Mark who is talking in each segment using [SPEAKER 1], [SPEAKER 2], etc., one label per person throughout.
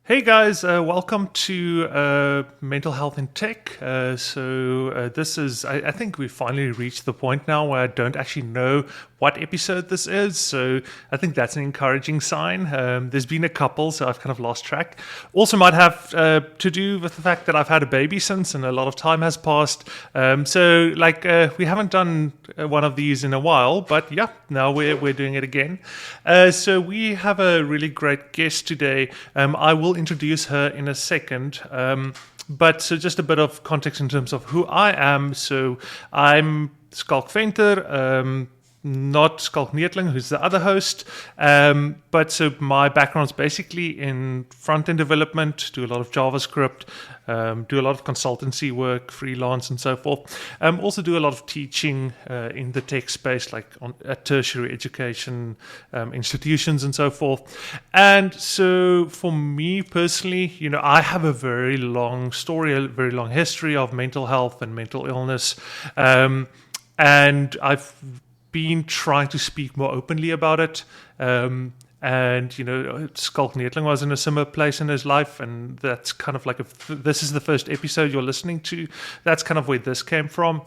[SPEAKER 1] Hey guys, welcome to Mental Health in Tech. This is, I think we finally reached the point now where I don't actually know what episode this is. So I think that's an encouraging sign. There's been a couple, so I've kind of lost track. Also might have to do with the fact that I've had a baby since and a lot of time has passed. We haven't done one of these in a while, but yeah, now we're doing it again. So we have a really great guest today. I will introduce her in a second. But so just a bit of context in terms of who I am. So I'm Skalk Venter, not Skalk Neetling, who's the other host. But so my background's basically in front-end development, do a lot of JavaScript, do a lot of consultancy work, freelance and so forth. Also do a lot of teaching in the tech space, like at tertiary education institutions and so forth. And so for me personally, I have a very long story, a very long history of mental health and mental illness. And I've been trying to speak more openly about it. Skalk Neetling was in a similar place in his life, and that's kind of like this is the first episode you're listening to. That's kind of where this came from.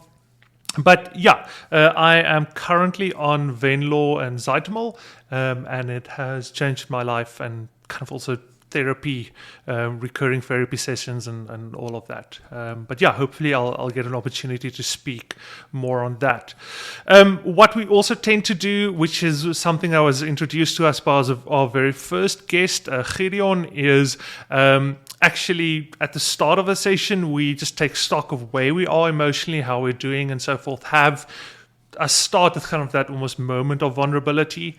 [SPEAKER 1] But yeah, I am currently on Venlaw and Zytomol, and it has changed my life and kind of also therapy, recurring therapy sessions and all of that. But yeah, hopefully I'll get an opportunity to speak more on that. What we also tend to do, which is something I was introduced to us by our very first guest, Gideon, is actually at the start of a session, we just take stock of where we are emotionally, how we're doing and so forth. I start with kind of that almost moment of vulnerability.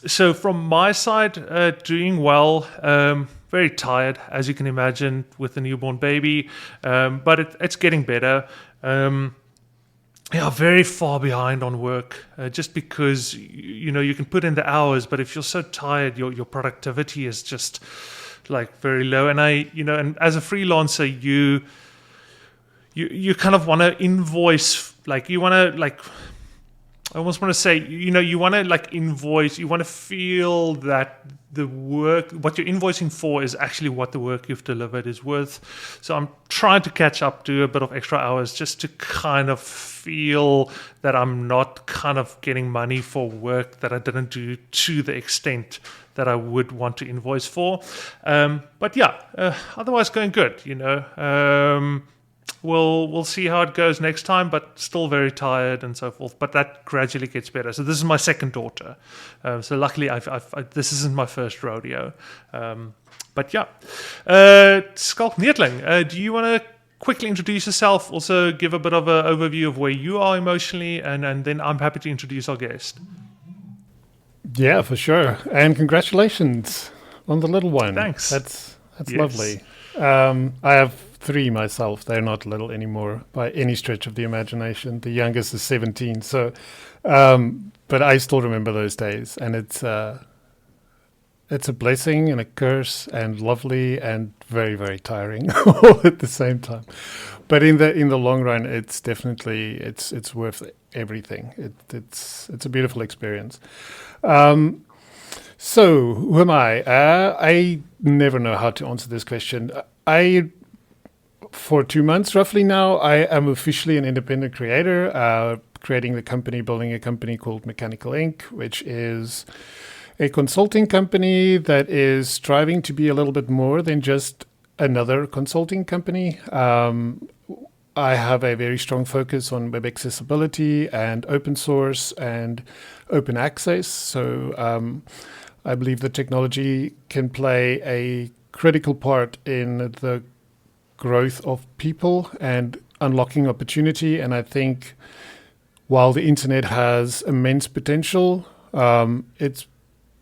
[SPEAKER 1] So from my side, doing well, very tired, as you can imagine, with a newborn baby, but it's getting better. Very far behind on work, just because, you can put in the hours, but if you're so tired, your productivity is just like very low. And and as a freelancer, you kind of want to invoice, I almost want to say, you want to invoice, you want to feel that the work, what you're invoicing for is actually what the work you've delivered is worth. So I'm trying to catch up, do a bit of extra hours just to kind of feel that I'm not kind of getting money for work that I didn't do to the extent that I would want to invoice for. But yeah, otherwise going good, We'll see how it goes next time, but still very tired and so forth. But that gradually gets better. So this is my second daughter. So luckily, this isn't my first rodeo. But yeah, Skalk Neetling, do you want to quickly introduce yourself? Also give a bit of an overview of where you are emotionally, and then I'm happy to introduce our guest.
[SPEAKER 2] Yeah, for sure. And congratulations on the little one.
[SPEAKER 1] Thanks.
[SPEAKER 2] That's lovely. I have 3 myself. They're not little anymore by any stretch of the imagination. The youngest is 17. So, but I still remember those days, and it's a blessing and a curse, and lovely and very, very tiring all at the same time. But in the long run, it's definitely it's worth everything. It's a beautiful experience. So who am I? I never know how to answer this question. For 2 months roughly now, I am officially an independent creator, building a company called Mechanical Inc., which is a consulting company that is striving to be a little bit more than just another consulting company. I have a very strong focus on web accessibility and open source and open access. So I believe that technology can play a critical part in the growth of people and unlocking opportunity. And I think while the internet has immense potential, it's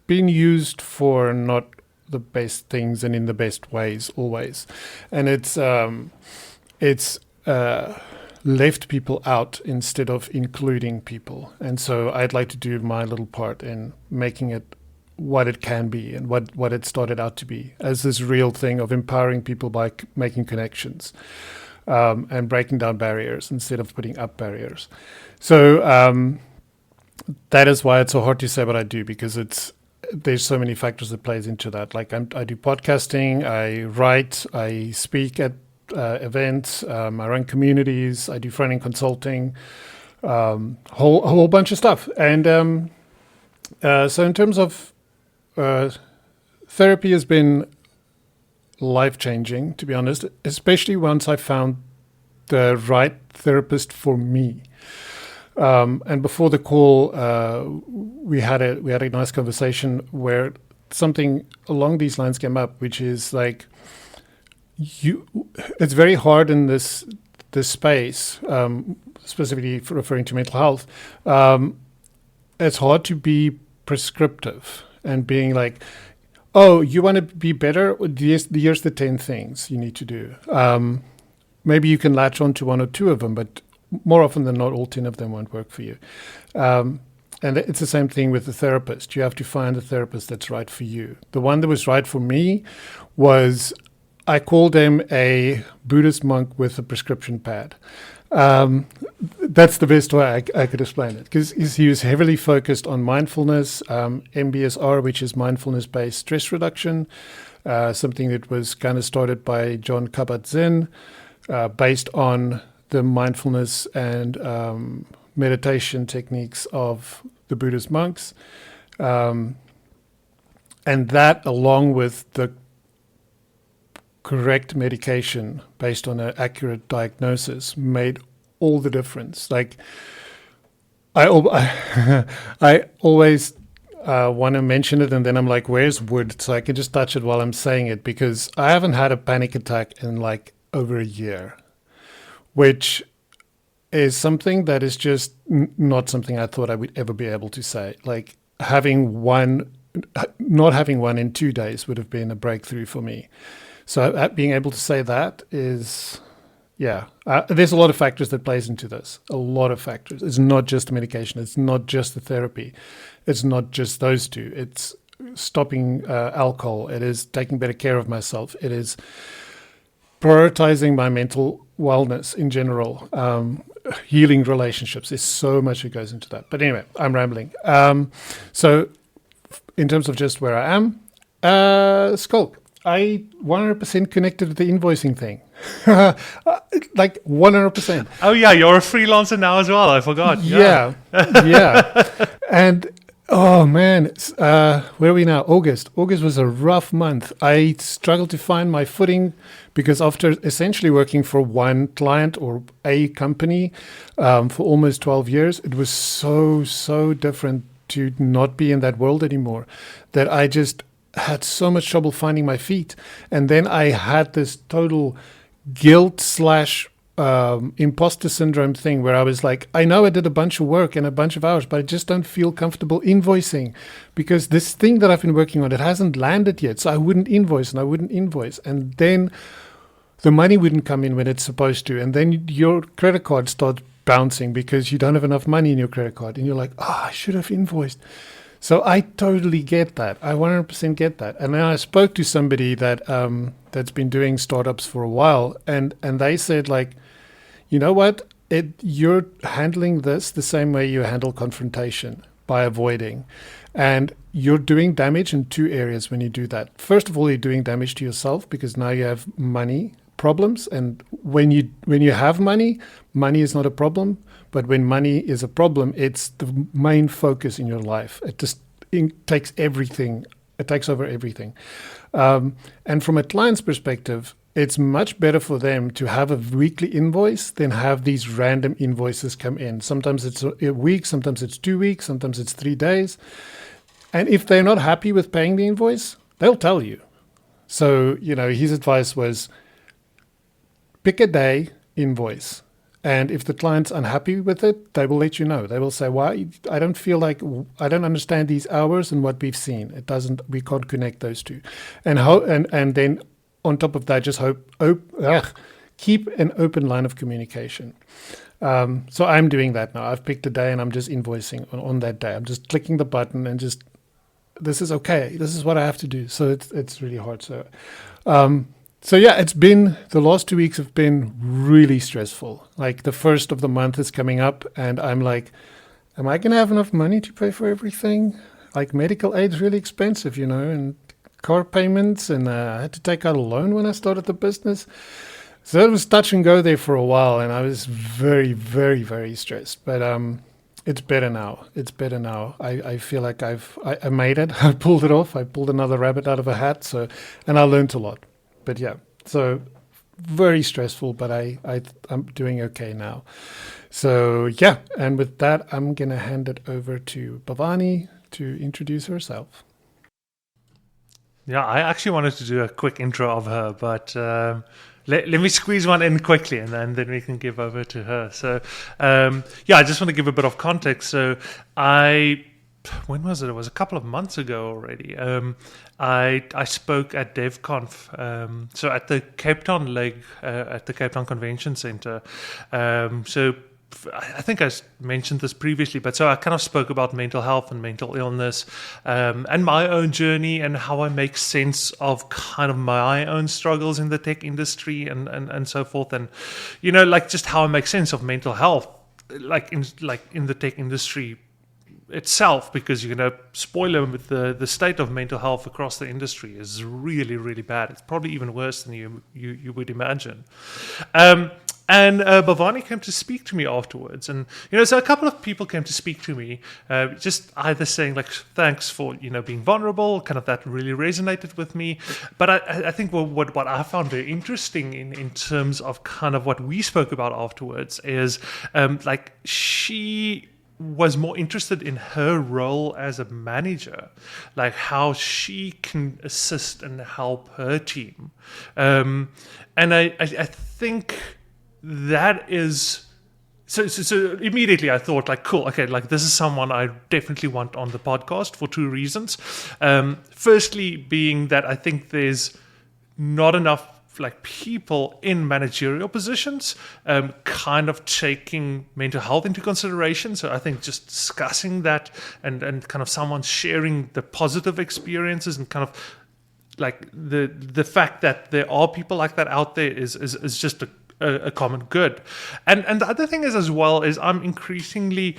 [SPEAKER 2] been used for not the best things and in the best ways always. And it's left people out instead of including people. And so I'd like to do my little part in making it what it can be and what it started out to be as this real thing of empowering people by making connections and breaking down barriers instead of putting up barriers. So that is why it's so hard to say what I do, because it's there's so many factors that plays into that. Like I do podcasting, I write, I speak at events, I run communities, I do front-end consulting, whole bunch of stuff. And so in terms of therapy has been life-changing, to be honest, especially once I found the right therapist for me. And before the call, we had a nice conversation where something along these lines came up, which is like it's very hard in this space, specifically referring to mental health. It's hard to be prescriptive and being like, oh, you want to be better? Here's the 10 things you need to do. Maybe you can latch on to one or two of them, but more often than not, all 10 of them won't work for you. And it's the same thing with the therapist. You have to find a therapist that's right for you. The one that was right for me was, I called him a Buddhist monk with a prescription pad. That's the best way I could explain it, because he was heavily focused on mindfulness, MBSR, which is mindfulness-based stress reduction, something that was kind of started by Jon Kabat-Zinn, based on the mindfulness and meditation techniques of the Buddhist monks. And that, along with the correct medication based on an accurate diagnosis, made all the difference. Like, I always want to mention it, and then I'm like, where's wood? So I can just touch it while I'm saying it, because I haven't had a panic attack in like over a year, which is something that is just not something I thought I would ever be able to say. Like, not having one in 2 days would have been a breakthrough for me. So being able to say that is, there's a lot of factors that plays into this. A lot of factors. It's not just the medication. It's not just the therapy. It's not just those two. It's stopping alcohol. It is taking better care of myself. It is prioritizing my mental wellness in general. Healing relationships. There's so much that goes into that. But anyway, I'm rambling. So in terms of just where I am, Skulk. I 100% connected to the invoicing thing. Like 100%.
[SPEAKER 1] Oh, yeah, you're a freelancer now as well. I forgot.
[SPEAKER 2] Yeah. And, oh, man, where are we now? August. August was a rough month. I struggled to find my footing because after essentially working for one client or a company for almost 12 years, it was so different to not be in that world anymore that I just had so much trouble finding my feet. And then I had this total guilt / imposter syndrome thing where I was like, I know I did a bunch of work and a bunch of hours, but I just don't feel comfortable invoicing because this thing that I've been working on, it hasn't landed yet. So I wouldn't invoice. And then the money wouldn't come in when it's supposed to. And then your credit card starts bouncing because you don't have enough money in your credit card. And you're like, I should have invoiced. So I totally get that. I 100% get that. And then I spoke to somebody that that's been doing startups for a while, and they said, like, you know what? You're handling this the same way you handle confrontation, by avoiding. And you're doing damage in two areas when you do that. First of all, you're doing damage to yourself because now you have money problems. And when you have money is not a problem. But when money is a problem, it's the main focus in your life. It just takes everything. It takes over everything. And from a client's perspective, it's much better for them to have a weekly invoice than have these random invoices come in. Sometimes it's a week, sometimes it's 2 weeks, sometimes it's 3 days. And if they're not happy with paying the invoice, they'll tell you. So, his advice was pick a day, invoice. And if the client's unhappy with it, they will let you know. They will say, "Why? I don't understand these hours and what we've seen. We can't connect those two." And then on top of that, just keep an open line of communication. So I'm doing that now. I've picked a day and I'm just invoicing on that day. I'm just clicking the button and just, this is okay. This is what I have to do. So it's really hard. So yeah, the last 2 weeks have been really stressful. Like the first of the month is coming up and I'm like, am I going to have enough money to pay for everything? like medical aid's really expensive, and car payments, and I had to take out a loan when I started the business. So it was touch and go there for a while, and I was very, very, very stressed. But it's better now. It's better now. I feel like I made it. I pulled it off. I pulled another rabbit out of a hat. And I learned a lot. But yeah, so very stressful. But I'm doing okay now. So yeah, and with that, I'm gonna hand it over to Bavani to introduce herself.
[SPEAKER 1] Yeah, I actually wanted to do a quick intro of her, but let me squeeze one in quickly, and then we can give over to her. So, I just want to give a bit of context. So, when was it? It was a couple of months ago already. I spoke at DevConf, so at the Cape Town leg, at the Cape Town Convention Centre. I think I mentioned this previously, but so I kind of spoke about mental health and mental illness, and my own journey and how I make sense of kind of my own struggles in the tech industry and so forth, and just how I make sense of mental health, like in the tech industry itself, because spoiler, with the state of mental health across the industry is really, really bad. It's probably even worse than you would imagine. And Bavani came to speak to me afterwards, and so a couple of people came to speak to me, just either saying like thanks for being vulnerable, kind of that really resonated with me. But I think what I found very interesting in terms of kind of what we spoke about afterwards is she was more interested in her role as a manager, like how she can assist and help her team, and I think that is so immediately I thought like, cool, okay, like this is someone I definitely want on the podcast for two reasons. Firstly being that I think there's not enough like people in managerial positions kind of taking mental health into consideration. So I think just discussing that and kind of someone sharing the positive experiences and kind of like the fact that there are people like that out there is just a common good. And the other thing is as well is I'm increasingly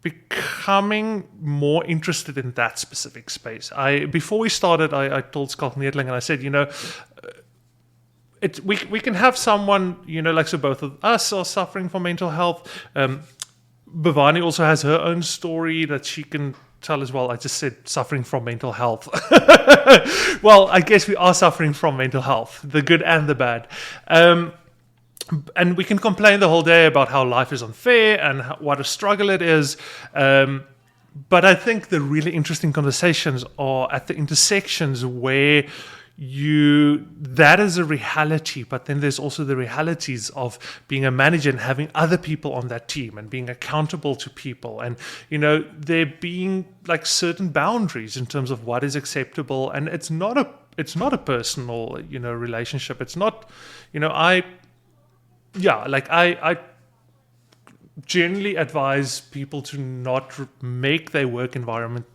[SPEAKER 1] becoming more interested in that specific space. Before we started, I told Skalk Needling and I said, we can have someone, like, so both of us are suffering from mental health. Bavani also has her own story that she can tell as well. I just said suffering from mental health. Well, I guess we are suffering from mental health, the good and the bad. And we can complain the whole day about how life is unfair and what a struggle it is. But I think the really interesting conversations are at the intersections where that is a reality, but then there's also the realities of being a manager and having other people on that team and being accountable to people, and there being like certain boundaries in terms of what is acceptable, and it's not a personal relationship. It's not I generally advise people to not make their work environment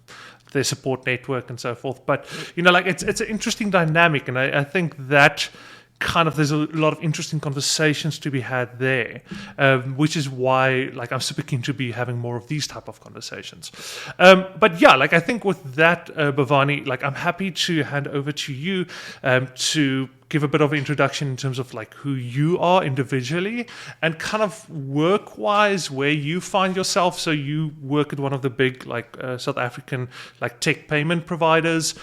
[SPEAKER 1] their support network and so forth. But it's an interesting dynamic, and I think that kind of there's a lot of interesting conversations to be had there, which is why I'm super keen to be having more of these type of conversations. But yeah, I think with that, Bavani, I'm happy to hand over to you to give a bit of an introduction in terms of who you are individually and kind of work-wise where you find yourself. So you work at one of the big South African tech payment providers.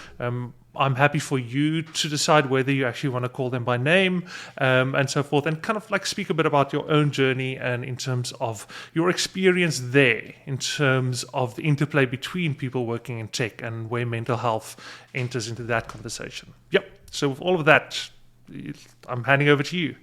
[SPEAKER 1] I'm happy for you to decide whether you actually want to call them by name and so forth, and kind of speak a bit about your own journey and in terms of your experience there, in terms of the interplay between people working in tech and where mental health enters into that conversation. Yep. So with all of that, I'm handing over to you.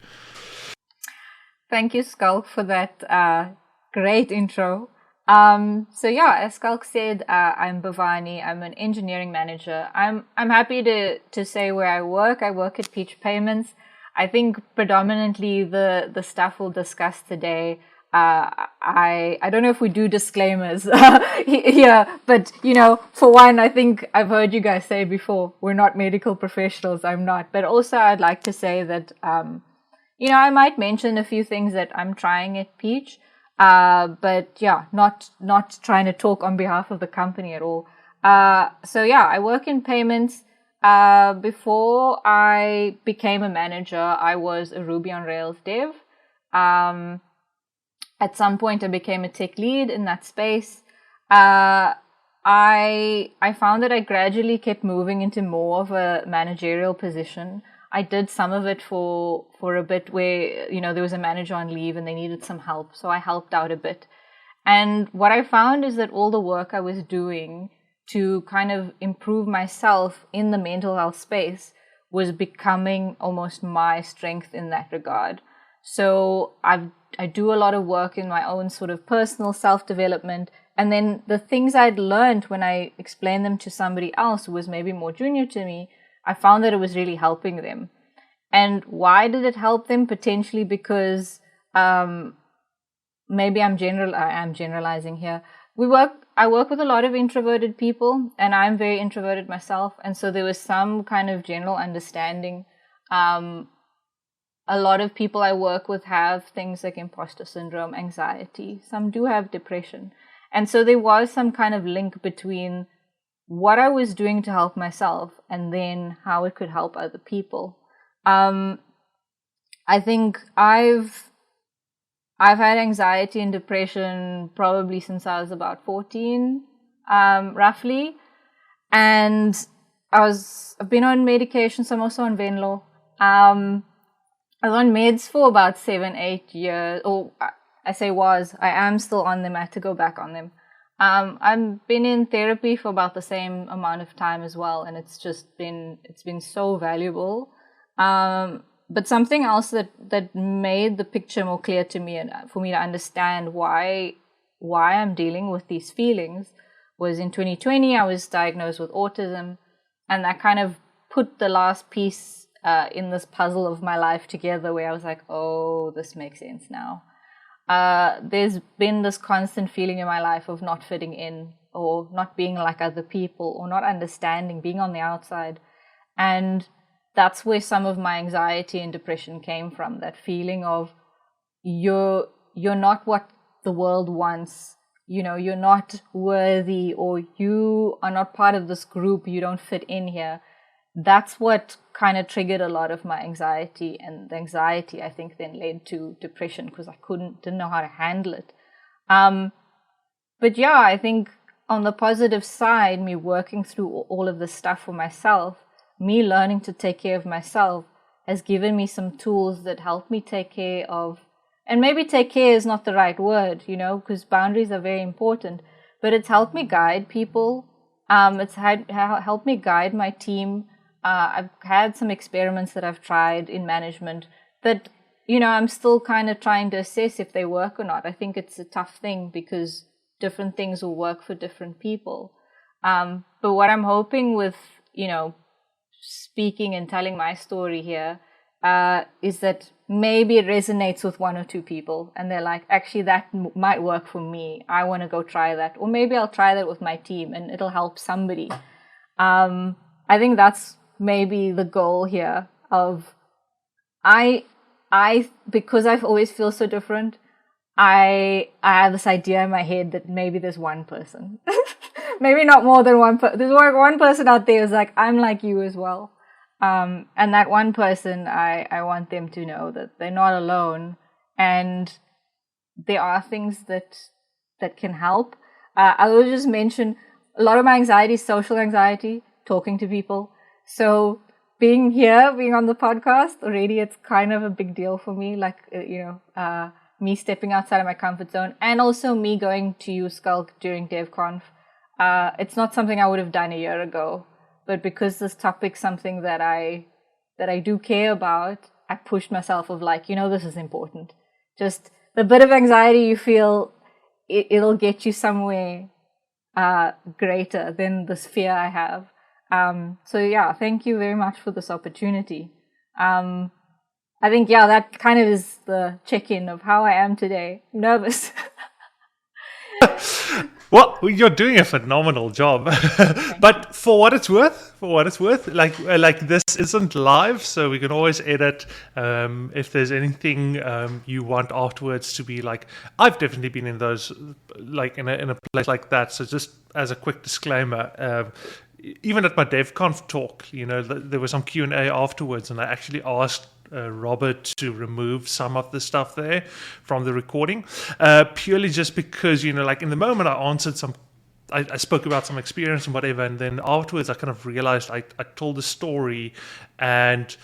[SPEAKER 3] Thank you, Skalk, for that great intro. As Skalk said, I'm Bavani. I'm an engineering manager. I'm happy to say where I work. I work at Peach Payments. I think predominantly the stuff we'll discuss today. I don't know if we do disclaimers here, but for one, I think I've heard you guys say before, we're not medical professionals. I'm not, but also I'd like to say that I might mention a few things that I'm trying at Peach. But yeah, not trying to talk on behalf of the company at all. So yeah, I work in payments. Before I became a manager, I was a Ruby on Rails dev. At some point, I became a tech lead in that space. I found that I gradually kept moving into more of a managerial position. I did some of it for a bit where, there was a manager on leave and they needed some help. So I helped out a bit. And what I found is that all the work I was doing to kind of improve myself in the mental health space was becoming almost my strength in that regard. So I do a lot of work in my own sort of personal self-development. And then the things I'd learned when I explained them to somebody else who was maybe more junior to me, I found that it was really helping them. And why did it help them? Potentially because maybe I'm generalizing here. I work with a lot of introverted people, and I'm very introverted myself. And so there was some kind of general understanding. A lot of people I work with have things like imposter syndrome, anxiety. Some do have depression. And so there was some kind of link between what I was doing to help myself and then how it could help other people. I think I've had anxiety and depression probably since I was about 14, roughly. And I've been on medication, so I'm also on Venlo. I was on meds for about 7-8 years, or I am still on them. I had to go back on them. I've been in therapy for about the same amount of time as well, and it's been so valuable. But something else that made the picture more clear to me and for me to understand why I'm dealing with these feelings was in 2020, I was diagnosed with autism, and that kind of put the last piece in this puzzle of my life together where I was like, oh, this makes sense now. There's been this constant feeling in my life of not fitting in or not being like other people or not understanding, being on the outside. And that's where some of my anxiety and depression came from, that feeling of you're not what the world wants. You're not worthy, or you are not part of this group. You don't fit in here. That's what kind of triggered a lot of my anxiety, and the anxiety I think then led to depression because I didn't know how to handle it. But yeah, I think on the positive side, me working through all of this stuff for myself, me learning to take care of myself has given me some tools that help me take care of, and maybe take care is not the right word, because boundaries are very important, but it's helped me guide people. It's helped me guide my team. I've had some experiments that I've tried in management that, I'm still kind of trying to assess if they work or not. I think it's a tough thing because different things will work for different people. But what I'm hoping with, speaking and telling my story here, is that maybe it resonates with one or two people and they're like, actually, that might work for me. I want to go try that. Or maybe I'll try that with my team and it'll help somebody. I think that's maybe the goal here of because I've always feel so different, I have this idea in my head that maybe there's one person, maybe not more than one person. There's one person out there who's like, I'm like you as well. And that one person, I want them to know that they're not alone and there are things that can help. I will just mention a lot of my anxiety is social anxiety, talking to people. So being on the podcast already, it's kind of a big deal for me. Like, me stepping outside of my comfort zone, and also me going to you, Skulk, during DevConf. It's not something I would have done a year ago, but because this topic's something that I do care about, I pushed myself of like, this is important. Just the bit of anxiety you feel, it'll get you somewhere greater than this fear I have. So yeah, thank you very much for this opportunity. I think, that kind of is the check-in of how I am today. Nervous.
[SPEAKER 1] Well, you're doing a phenomenal job, but for what it's worth, like this isn't live, so we can always edit. If there's anything you want afterwards to be like, I've definitely been in those, like in a place like that. So just as a quick disclaimer, even at my DevConf talk, there was some Q&A afterwards, and I actually asked Robert to remove some of the stuff there from the recording, purely just because, like in the moment I answered I spoke about some experience and whatever, and then afterwards I kind of realized I told the story and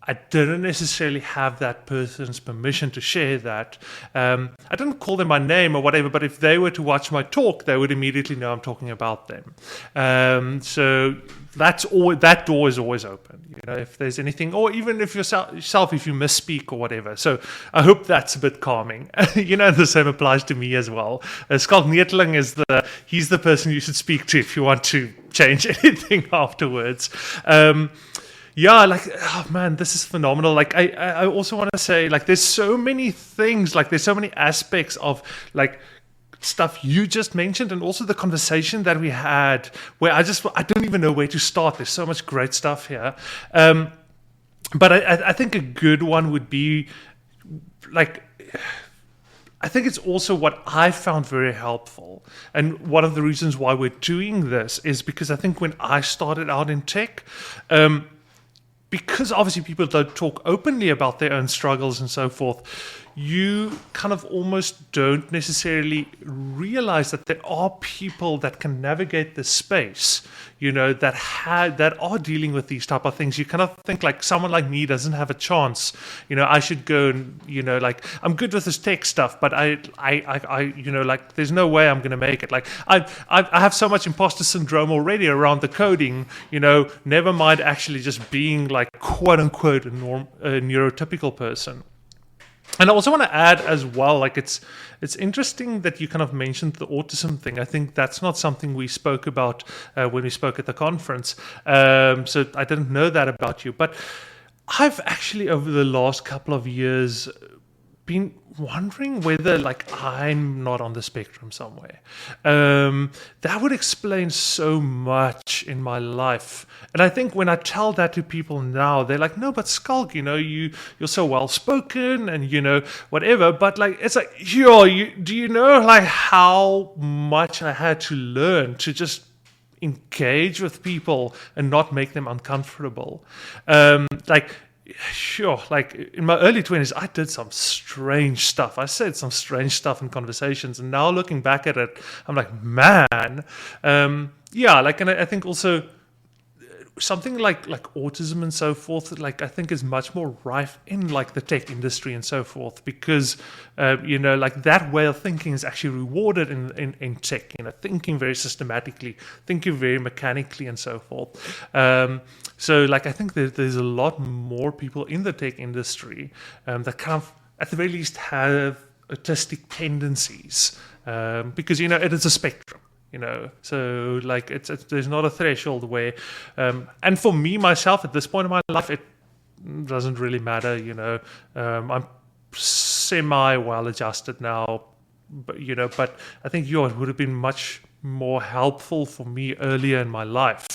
[SPEAKER 1] I didn't necessarily have that person's permission to share that. I didn't call them by name or whatever, but if they were to watch my talk, they would immediately know I'm talking about them. So that door is always open. If there's anything, or even if yourself, if you misspeak or whatever. So I hope that's a bit calming. The same applies to me as well. Skalk Neetling he's the person you should speak to if you want to change anything afterwards. Yeah, like, oh man, this is phenomenal. Like, I also want to say, like, there's so many things, like, there's so many aspects of, like, stuff you just mentioned, and also the conversation that we had, where I don't even know where to start. There's so much great stuff here. But I think a good one would be, like, I think it's also what I found very helpful. And one of the reasons why we're doing this is because I think when I started out in tech, because obviously people don't talk openly about their own struggles and so forth, you kind of almost don't necessarily realize that there are people that can navigate the space, that are dealing with these type of things. You kind of think like someone like me doesn't have a chance. I should go and, like, I'm good with this tech stuff, but I like, there's no way I'm going to make it. Like, I have so much imposter syndrome already around the coding, never mind actually just being like, quote unquote, a neurotypical person. And I also want to add as well, like, it's interesting that you kind of mentioned the autism thing. I think that's not something we spoke about when we spoke at the conference. So I didn't know that about you. But I've actually, over the last couple of years, been wondering whether, like, I'm not on the spectrum somewhere. That would explain so much in my life. And I think when I tell that to people now, they're like, no, but Skalk, you're so well spoken and whatever. But like, it's like, do you know like how much I had to learn to just engage with people and not make them uncomfortable? Sure, like in my early 20s, I did some strange stuff. I said some strange stuff in conversations, and now looking back at it, I'm like, man, yeah, like, and I think also something like autism and so forth, like, I think is much more rife in like the tech industry and so forth, because like that way of thinking is actually rewarded in tech, thinking very systematically, thinking very mechanically and so forth. So like, I think there's a lot more people in the tech industry that kind of at the very least have autistic tendencies, because it is a spectrum. So like, it's there's not a threshold where, and for me myself at this point in my life, it doesn't really matter. I'm semi well adjusted now, but I think it would have been much more helpful for me earlier in my life,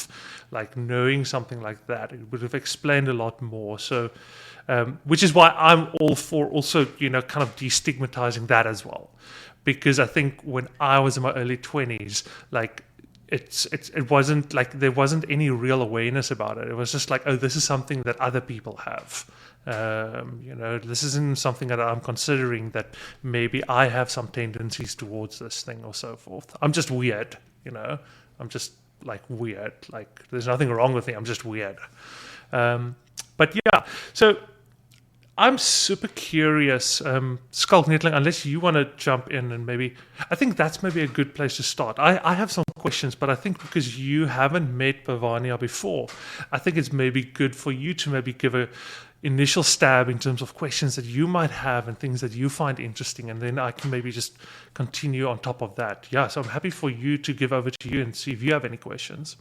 [SPEAKER 1] like knowing something like that. It would have explained a lot more. So, which is why I'm all for also kind of destigmatizing that as well. Because I think when I was in my early 20s, like it wasn't like there wasn't any real awareness about it. It was just like, oh, this is something that other people have. This isn't something that I'm considering that maybe I have some tendencies towards this thing or so forth. I'm just weird, I'm just like weird. Like, there's nothing wrong with me. I'm just weird. But yeah, so I'm super curious, Skalk Neetling, unless you want to jump in and maybe, I think that's maybe a good place to start. I have some questions, but I think because you haven't met Bavani before, I think it's maybe good for you to maybe give a initial stab in terms of questions that you might have and things that you find interesting, and then I can maybe just continue on top of that. Yeah, so I'm happy for you to give over to you and see if you have any questions.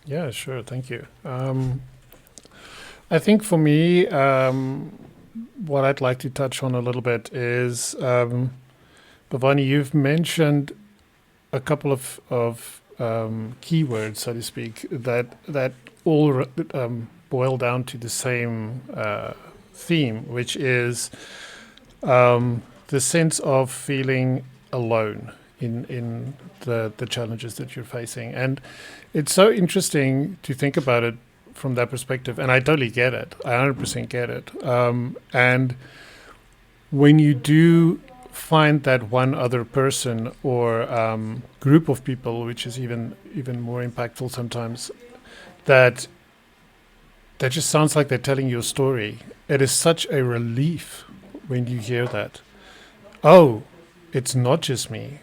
[SPEAKER 2] Yeah, sure. Thank you. I think for me, what I'd like to touch on a little bit is, Bavani, you've mentioned a couple of keywords, so to speak, that all boil down to the same theme, which is the sense of feeling alone in the challenges that you're facing. And it's so interesting to think about it from that perspective. And I totally get it. I 100% get it. And when you do find that one other person or group of people, which is even more impactful sometimes, that just sounds like they're telling you a story. It is such a relief when you hear that. Oh, it's not just me.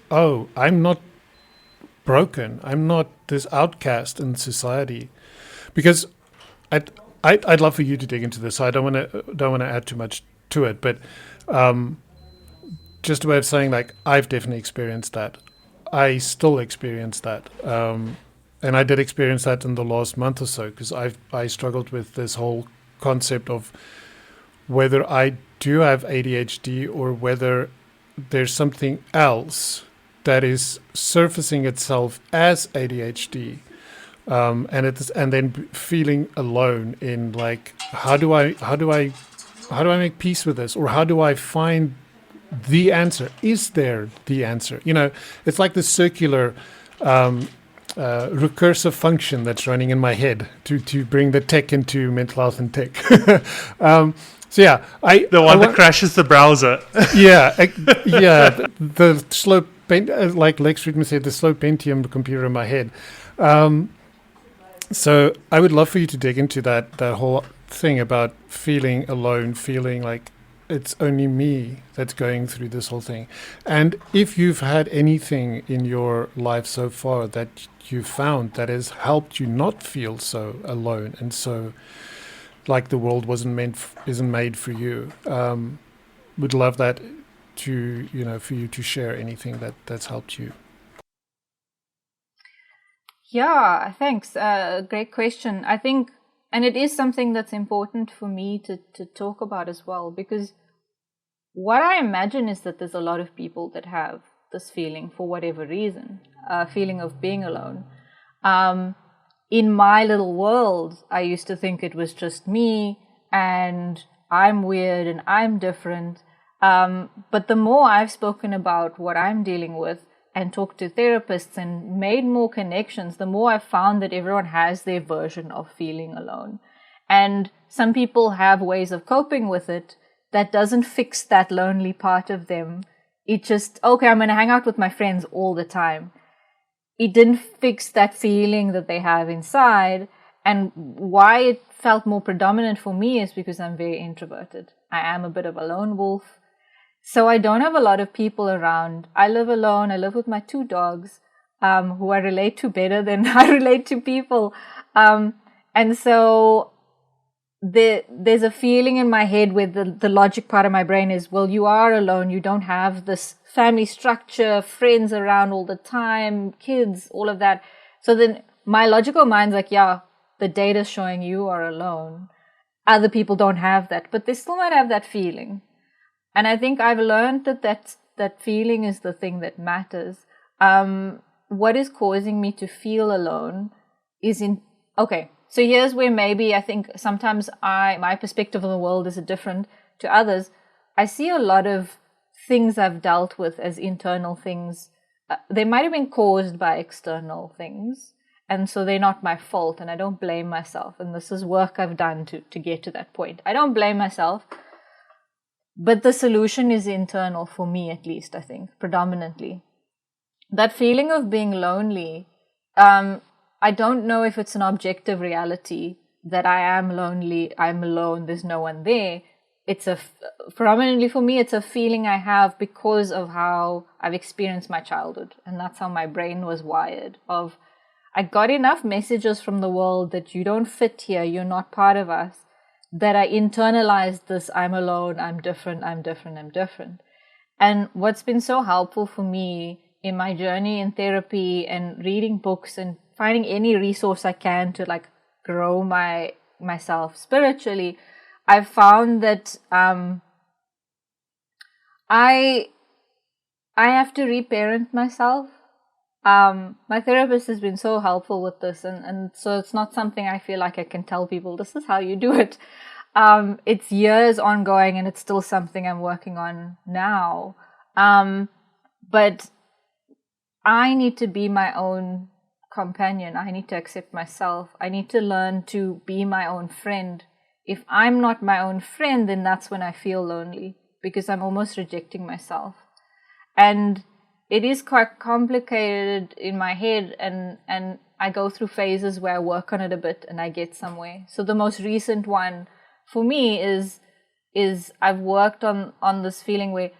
[SPEAKER 2] Oh, I'm not broken. I'm not this outcast in society. Because I'd love for you to dig into this. So I don't want to add too much to it, but just a way of saying, like, I've definitely experienced that. I still experience that. And I did experience that in the last month or so, because I struggled with this whole concept of whether I do have ADHD or whether there's something else that is surfacing itself as ADHD. And then feeling alone in, like, how do I make peace with this, or how do I find the answer? Is there the answer? It's like the circular recursive function that's running in my head to bring the tech into mental health and tech. So yeah,
[SPEAKER 1] that crashes the browser.
[SPEAKER 2] Yeah, the slow like Lex Friedman said, the slow Pentium computer in my head. So I would love for you to dig into that whole thing about feeling alone, feeling like it's only me that's going through this whole thing. And if you've had anything in your life so far that you found that has helped you not feel so alone and so like the world isn't made for you, would love that for you to share anything that's helped you.
[SPEAKER 3] Yeah, thanks. Great question. I think, and it is something that's important for me to talk about as well, because what I imagine is that there's a lot of people that have this feeling for whatever reason, feeling of being alone. In my little world, I used to think it was just me and I'm weird and I'm different. But the more I've spoken about what I'm dealing with and talked to therapists and made more connections, the more I've found that everyone has their version of feeling alone. And some people have ways of coping with it that doesn't fix that lonely part of them. It just, okay, I'm going to hang out with my friends all the time. It didn't fix that feeling that they have inside. And why it felt more predominant for me is because I'm very introverted. I am a bit of a lone wolf. So I don't have a lot of people around. I live alone. I live with my 2 dogs, who I relate to better than I relate to people. And so there's a feeling in my head where the logic part of my brain is, well, you are alone. You don't have this family structure, friends around all the time, kids, all of that. So then my logical mind's like, yeah, the data's showing you are alone. Other people don't have that, but they still might have that feeling. And I think I've learned that feeling is the thing that matters. What is causing me to feel alone is okay. So here's where maybe I think sometimes my perspective of the world is different to others. I see a lot of things I've dealt with as internal things. They might have been caused by external things. And so they're not my fault. And I don't blame myself. And this is work I've done to get to that point. I don't blame myself. But the solution is internal for me, at least, I think, predominantly. That feeling of being lonely, I don't know if it's an objective reality that I am lonely, I'm alone, there's no one there. It's predominantly for me, it's a feeling I have because of how I've experienced my childhood. And that's how my brain was wired of, I got enough messages from the world that you don't fit here, you're not part of us, that I internalized this, I'm alone, I'm different. And what's been so helpful for me in my journey in therapy and reading books and finding any resource I can to like grow myself spiritually, I've found that I have to reparent myself My therapist has been so helpful with this, and so it's not something I feel like I can tell people, this is how you do it. It's years ongoing, and it's still something I'm working on now. But I need to be my own companion. I need to accept myself. I need to learn to be my own friend. If I'm not my own friend, then that's when I feel lonely, because I'm almost rejecting myself. And it is quite complicated in my head, and I go through phases where I work on it a bit and I get somewhere. So the most recent one for me is I've worked on this feeling where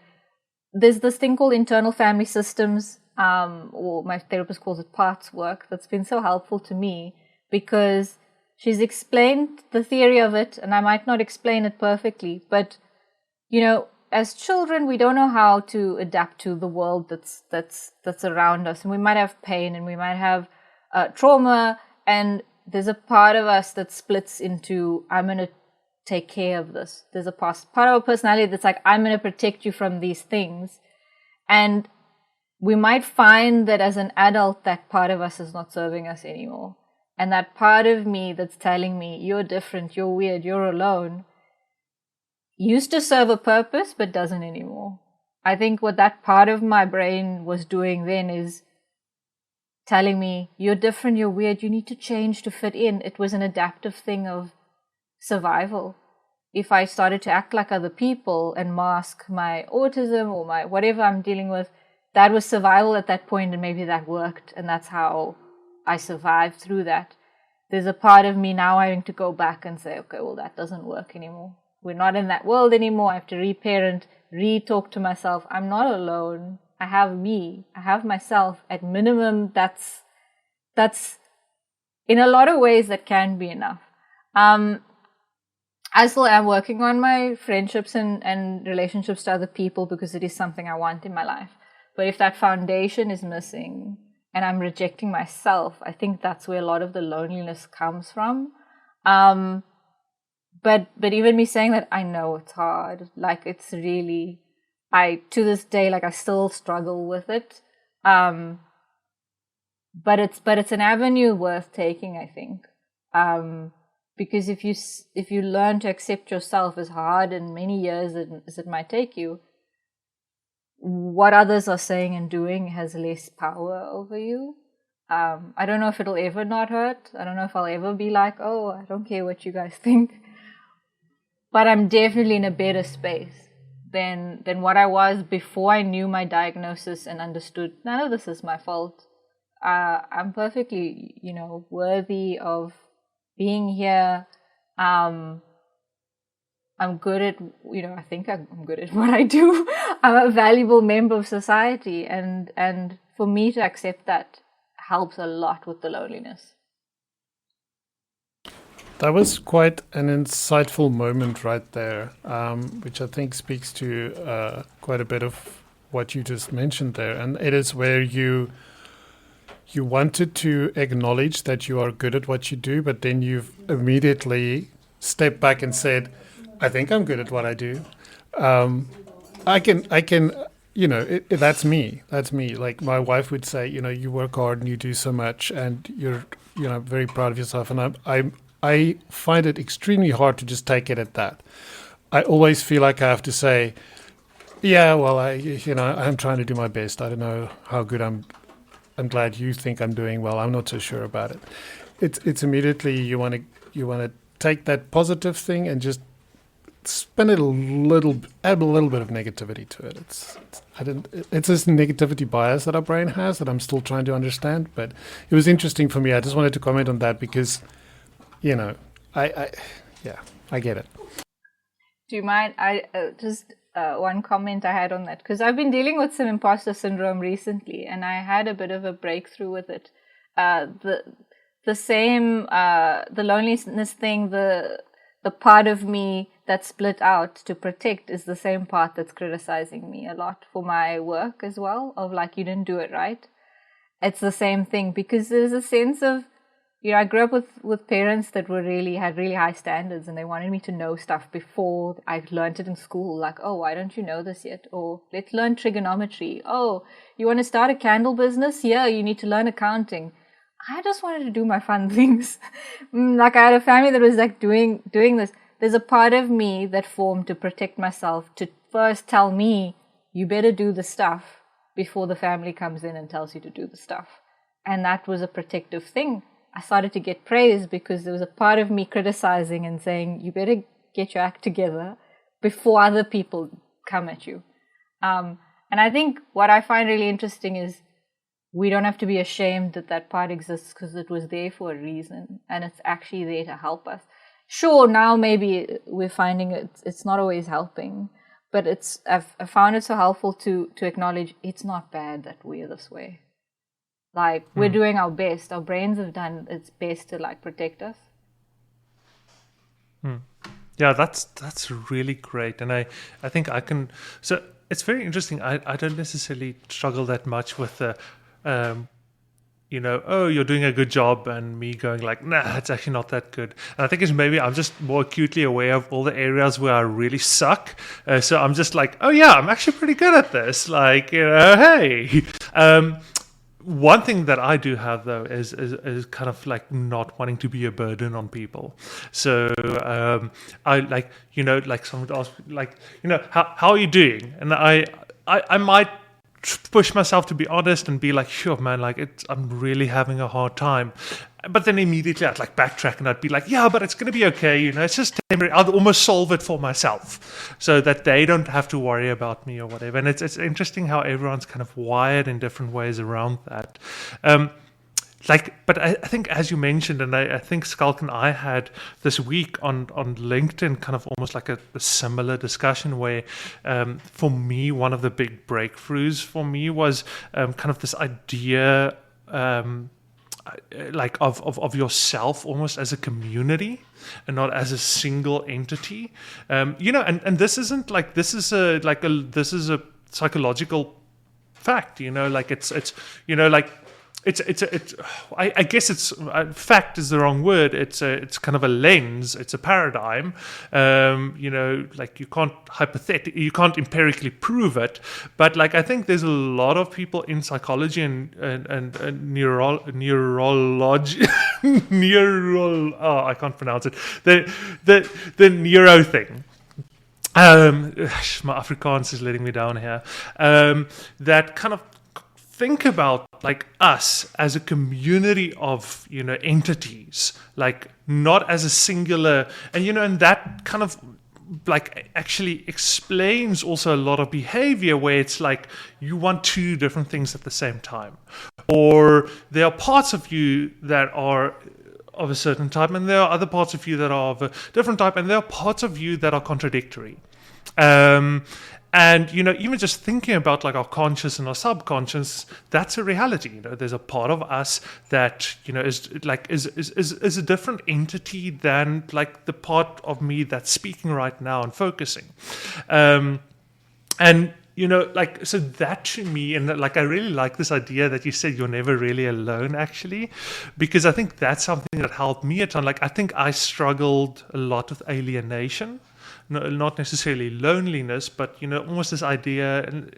[SPEAKER 3] there's this thing called internal family systems, or my therapist calls it parts work, that's been so helpful to me, because she's explained the theory of it, and I might not explain it perfectly, but as children, we don't know how to adapt to the world that's around us, and we might have pain, and we might have trauma, and there's a part of us that splits into, I'm going to take care of this. There's a part of our personality that's like, I'm going to protect you from these things, and we might find that as an adult, that part of us is not serving us anymore, and that part of me that's telling me, you're different, you're weird, you're alone, used to serve a purpose, but doesn't anymore. I think what that part of my brain was doing then is telling me, you're different, you're weird, you need to change to fit in. It was an adaptive thing of survival. If I started to act like other people and mask my autism or my whatever I'm dealing with, that was survival at that point, and maybe that worked, and that's how I survived through that. There's a part of me now having to go back and say, okay, well, that doesn't work anymore. We're not in that world anymore. I have to reparent, re-talk to myself. I'm not alone. I have me. I have myself. At minimum, that's in a lot of ways that can be enough. I still am working on my friendships and relationships to other people, because it is something I want in my life. But if that foundation is missing and I'm rejecting myself, I think that's where a lot of the loneliness comes from. But even me saying that, I know it's hard. Like, it's really, to this day, like, I still struggle with it. But it's an avenue worth taking, I think. Because if you learn to accept yourself, as hard and many years as it might take you, what others are saying and doing has less power over you. I don't know if it'll ever not hurt. I don't know if I'll ever be like, oh, I don't care what you guys think. But I'm definitely in a better space than what I was before I knew my diagnosis and understood none of this is my fault. I'm perfectly, worthy of being here. I'm good at, I think I'm good at what I do. I'm a valuable member of society, and for me to accept that helps a lot with the loneliness.
[SPEAKER 2] That was quite an insightful moment right there, which I think speaks to quite a bit of what you just mentioned there. And it is where you wanted to acknowledge that you are good at what you do, but then you've immediately stepped back and said, I think I'm good at what I do. I can, that's me. That's me. Like my wife would say, you work hard and you do so much, and you're, very proud of yourself. And I find it extremely hard to just take it at that. I always feel like I have to say, yeah, well, I'm trying to do my best. I don't know how good I'm glad you think I'm doing well. I'm not so sure about it. It's immediately you want to take that positive thing and just spin it add a little bit of negativity to it. It's this negativity bias that our brain has that I'm still trying to understand. But it was interesting for me. I just wanted to comment on that because, I get it.
[SPEAKER 3] Do you mind? One comment I had on that, because I've been dealing with some imposter syndrome recently, and I had a bit of a breakthrough with it. The loneliness thing, the part of me that's split out to protect is the same part that's criticizing me a lot for my work as well, of like, you didn't do it right. It's the same thing, because there's a sense of I grew up with parents that had really high standards, and they wanted me to know stuff before I learned it in school. Like, oh, why don't you know this yet? Or let's learn trigonometry. Oh, you want to start a candle business? Yeah, you need to learn accounting. I just wanted to do my fun things. Like, I had a family that was like doing this. There's a part of me that formed to protect myself, to first tell me, you better do the stuff before the family comes in and tells you to do the stuff. And that was a protective thing. I started to get praise because there was a part of me criticizing and saying, you better get your act together before other people come at you. And I think what I find really interesting is we don't have to be ashamed that that part exists, because it was there for a reason, and it's actually there to help us. Sure, now maybe we're finding it's not always helping, but I've found it so helpful to acknowledge it's not bad that we're this way. Like, we're doing our best. Our brains have done its best to like protect us.
[SPEAKER 1] Yeah, that's really great. And I think I can, so it's very interesting. I don't necessarily struggle that much with the oh, you're doing a good job, and me going like, nah, it's actually not that good. And I think it's maybe I'm just more acutely aware of all the areas where I really suck. So I'm just like, oh yeah, I'm actually pretty good at this. Like, hey. One thing that I do have though is kind of like not wanting to be a burden on people. So I like, like someone would ask, like, how are you doing? And I might push myself to be honest and be like, sure, man, like I'm really having a hard time. But then immediately I'd like backtrack and I'd be like, yeah, but it's going to be okay. It's just temporary. I'll almost solve it for myself so that they don't have to worry about me or whatever. And it's interesting how everyone's kind of wired in different ways around that. But I think, as you mentioned, and I think Skulk and I had this week on LinkedIn kind of almost like a similar discussion where for me, one of the big breakthroughs for me was kind of this idea like of yourself almost as a community and not as a single entity. And this isn't like, this is a psychological fact, like it's like, I guess it's fact is the wrong word. It's kind of a lens. It's a paradigm. Like you can't empirically prove it, but like I think there's a lot of people in psychology and neurology, I can't pronounce it. The neuro thing. My Afrikaans is letting me down here. That kind of think about like us as a community of entities, like not as a singular, and that kind of like actually explains also a lot of behavior where it's like you want two different things at the same time, or there are parts of you that are of a certain type and there are other parts of you that are of a different type, and there are parts of you that are contradictory. And even just thinking about like our conscious and our subconscious, that's a reality. There's a part of us that is a different entity than like the part of me that's speaking right now and focusing. So that to me, and like I really like this idea that you said you're never really alone, actually, because I think that's something that helped me a ton. Like I think I struggled a lot with alienation. No, not necessarily loneliness, but almost this idea, and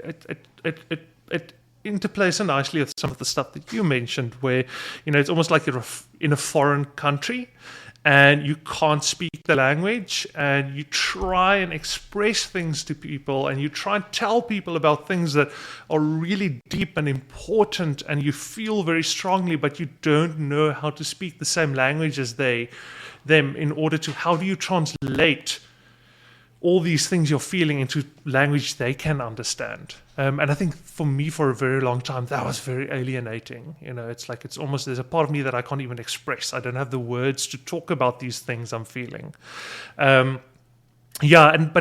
[SPEAKER 1] it interplays so nicely with some of the stuff that you mentioned, where it's almost like you're in a foreign country and you can't speak the language, and you try and express things to people, and you try and tell people about things that are really deep and important, and you feel very strongly, but you don't know how to speak the same language as them. In order to, how do you translate all these things you're feeling into language they can understand? And I think for me, for a very long time, that was very alienating. It's like, it's almost, there's a part of me that I can't even express. I don't have the words to talk about these things I'm feeling. But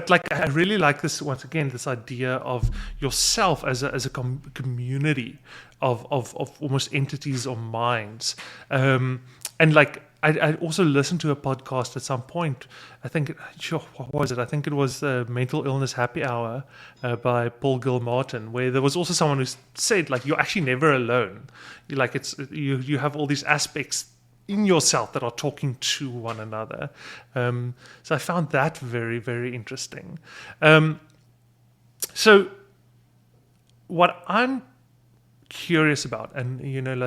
[SPEAKER 1] like, I really like this, once again, this idea of yourself as a community of almost entities or minds. And like, I also listened to a podcast at some point. What was it? I think it was Mental Illness Happy Hour by Paul Gilmartin, where there was also someone who said, like, you're actually never alone. You have all these aspects in yourself that are talking to one another. So I found that very, very interesting. So what I'm curious about, and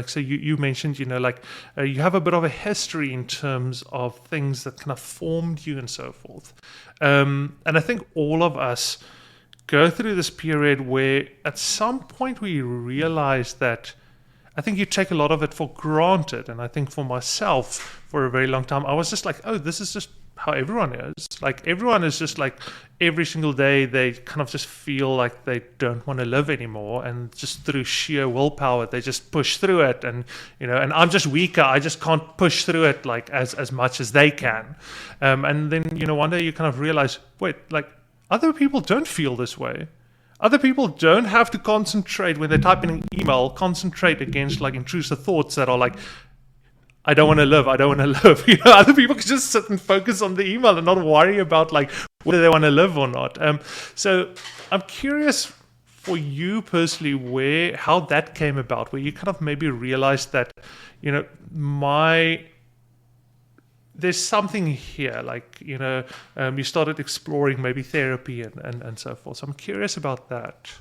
[SPEAKER 1] so you mentioned, you have a bit of a history in terms of things that kind of formed you and so forth. And I think all of us go through this period where at some point we realize that, I think you take a lot of it for granted. And I think for myself, for a very long time, I was just like, oh, this is just how everyone is. Like, everyone is just like, every single day they kind of just feel like they don't want to live anymore, and just through sheer willpower they just push through it. And and I'm just weaker, I just can't push through it like as much as they can. And then one day you kind of realize, wait, like, other people don't feel this way. Other people don't have to concentrate when they type in an email, concentrate against like intrusive thoughts that are like, I don't want to live, I don't want to live. Other people can just sit and focus on the email and not worry about like whether they want to live or not. So I'm curious for you personally, how that came about, where you kind of maybe realized that, there's something here, like, you started exploring maybe therapy and so forth. So I'm curious about that.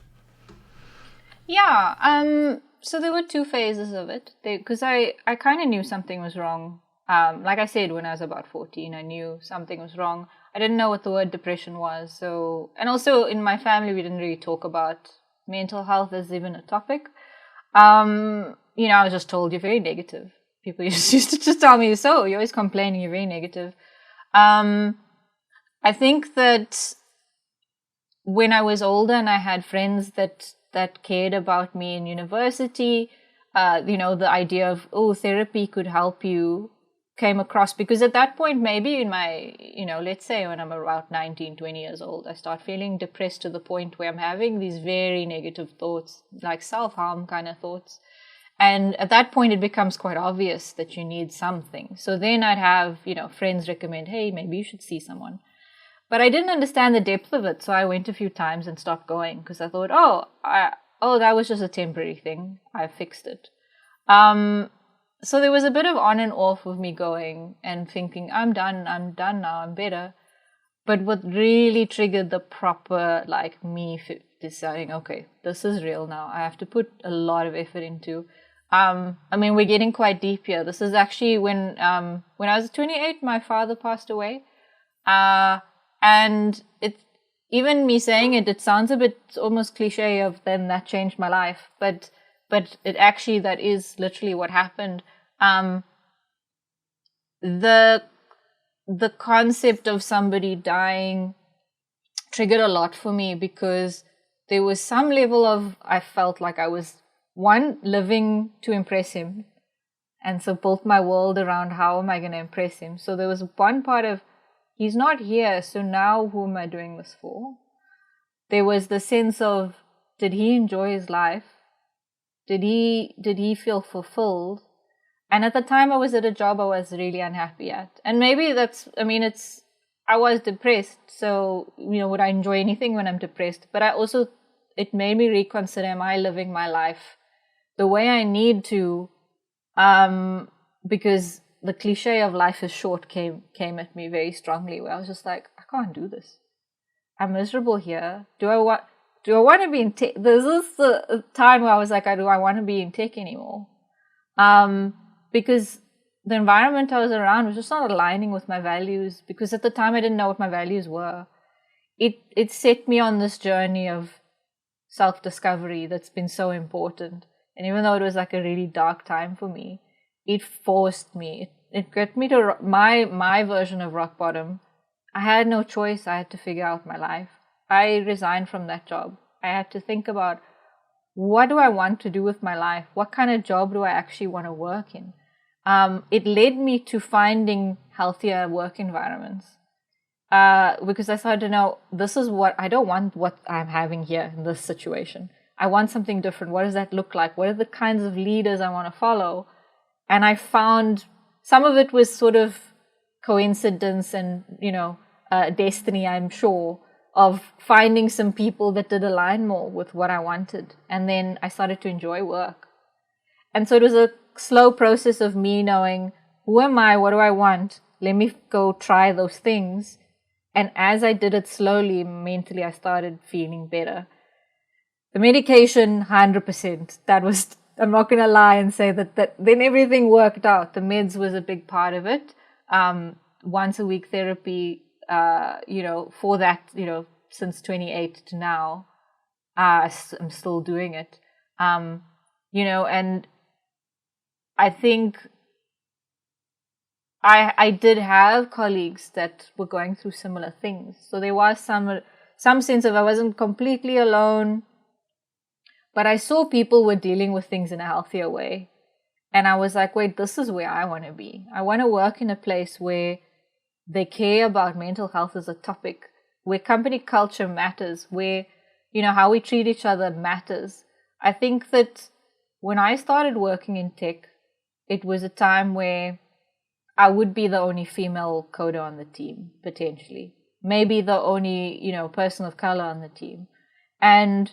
[SPEAKER 3] Yeah. So there were two phases of it, because I kind of knew something was wrong. Like I said, when I was about 14, I knew something was wrong. I didn't know what the word depression was. So, and also in my family, we didn't really talk about mental health as even a topic. I was just told, you're very negative. People used to just tell me, so you're always complaining, you're very negative. I think that when I was older and I had friends that cared about me in university, the idea of, therapy could help you came across, because at that point, maybe in my, let's say when I'm about 19, 20 years old, I start feeling depressed to the point where I'm having these very negative thoughts, like self-harm kind of thoughts. And at that point, it becomes quite obvious that you need something. So then I'd have, friends recommend, hey, maybe you should see someone. But I didn't understand the depth of it, so I went a few times and stopped going, because I thought, that was just a temporary thing. I fixed it. So there was a bit of on and off of me going and thinking, I'm done now, I'm better. But what really triggered the proper, like, me deciding, okay, this is real now. I have to put a lot of effort into. We're getting quite deep here. This is actually when I was 28, my father passed away. And it's, even me saying it sounds a bit almost cliche of then that changed my life, but it actually, that is literally what happened. The concept of somebody dying triggered a lot for me, because there was some level of, I felt like I was, one, living to impress him, and so built my world around how am I going to impress him. So there was one part of, he's not here, so now who am I doing this for? There was the sense of, did he enjoy his life? Did he feel fulfilled? And at the time I was at a job I was really unhappy at. And maybe I was depressed. So, would I enjoy anything when I'm depressed? But it made me reconsider, am I living my life the way I need to? Because the cliche of life is short came at me very strongly, where I was just like, I can't do this. I'm miserable here. Do I want to be in tech? This is the time where I was like, do I want to be in tech anymore? Because the environment I was around was just not aligning with my values, because at the time I didn't know what my values were. It set me on this journey of self-discovery that's been so important. And even though it was like a really dark time for me, it forced me. It got me to my version of rock bottom. I had no choice. I had to figure out my life. I resigned from that job. I had to think about, what do I want to do with my life? What kind of job do I actually want to work in? It led me to finding healthier work environments. Because I started to know, this is what I don't want, what I'm having here in this situation. I want something different. What does that look like? What are the kinds of leaders I want to follow? And I found some of it was sort of coincidence and, destiny, I'm sure, of finding some people that did align more with what I wanted. And then I started to enjoy work. And so it was a slow process of me knowing, who am I? What do I want? Let me go try those things. And as I did it slowly, mentally, I started feeling better. The medication, 100%. That was, I'm not going to lie and say that then everything worked out. The meds was a big part of it. Once a week therapy, for that, since 28 to now, I'm still doing it. And I think I did have colleagues that were going through similar things. So there was some sense of I wasn't completely alone, but I saw people were dealing with things in a healthier way. And I was like, wait, this is where I want to be. I want to work in a place where they care about mental health as a topic, where company culture matters, where, how we treat each other matters. I think that when I started working in tech, it was a time where I would be the only female coder on the team, potentially. Maybe the only, person of color on the team. And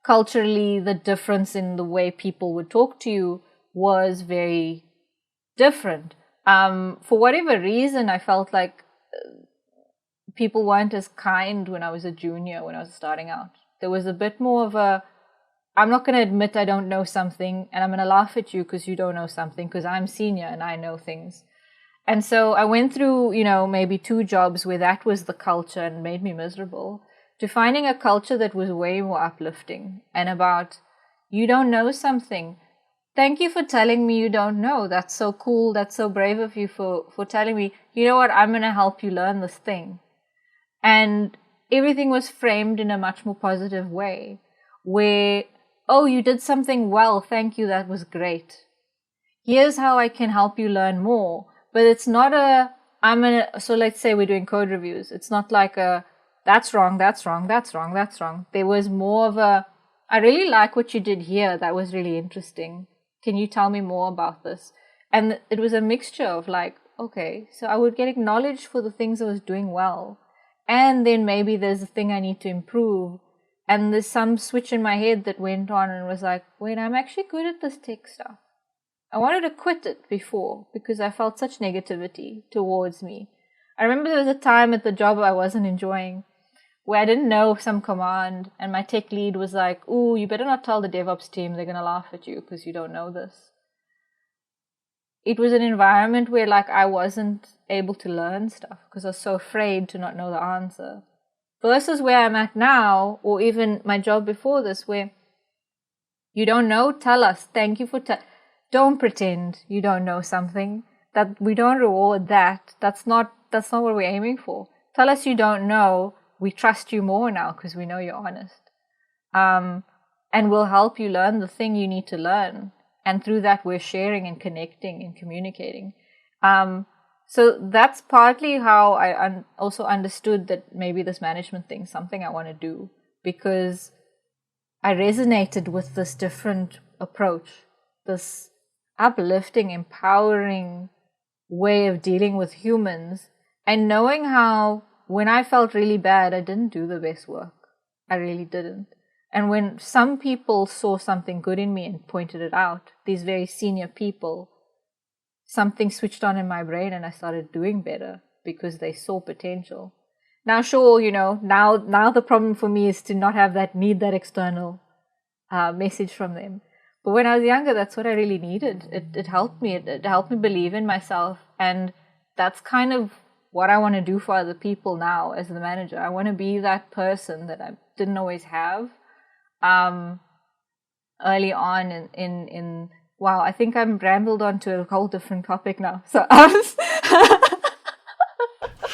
[SPEAKER 3] culturally, the difference in the way people would talk to you was very different. For whatever reason, I felt like people weren't as kind when I was a junior, when I was starting out. There was a bit more of I'm not going to admit I don't know something, and I'm going to laugh at you because you don't know something, because I'm senior and I know things. And so I went through, maybe 2 jobs where that was the culture and made me miserable, to finding a culture that was way more uplifting and about, you don't know something. Thank you for telling me you don't know. That's so cool. That's so brave of you for telling me, you know what, I'm going to help you learn this thing. And everything was framed in a much more positive way where, oh, you did something well. Thank you. That was great. Here's how I can help you learn more. But it's not so let's say we're doing code reviews. It's not like that's wrong, that's wrong, that's wrong, that's wrong. There was more of I really like what you did here. That was really interesting. Can you tell me more about this? And it was a mixture of like, okay, so I would get acknowledged for the things I was doing well. And then maybe there's a thing I need to improve. And there's some switch in my head that went on and was like, wait, I'm actually good at this tech stuff. I wanted to quit it before because I felt such negativity towards me. I remember there was a time at the job I wasn't enjoying where I didn't know some command, and my tech lead was like, ooh, you better not tell the DevOps team, they're going to laugh at you because you don't know this. It was an environment where I wasn't able to learn stuff because I was so afraid to not know the answer. Versus where I'm at now, or even my job before this, where you don't know, tell us. Thank you for don't pretend you don't know something. That we don't reward that. That's not what we're aiming for. Tell us you don't know. We trust you more now because we know you're honest. And we'll help you learn the thing you need to learn. And through that, we're sharing and connecting and communicating. So that's partly how I also understood that maybe this management thing is something I want to do, because I resonated with this different approach, this uplifting, empowering way of dealing with humans, and knowing how when I felt really bad, I didn't do the best work. I really didn't. And when some people saw something good in me and pointed it out, these very senior people, something switched on in my brain and I started doing better because they saw potential. Now, sure, now the problem for me is to not have need that external message from them. But when I was younger, that's what I really needed. It helped me. It helped me believe in myself. And that's kind of what I want to do for other people now as the manager. I want to be that person that I didn't always have early on in wow, I think I'm rambled onto a whole different topic now. So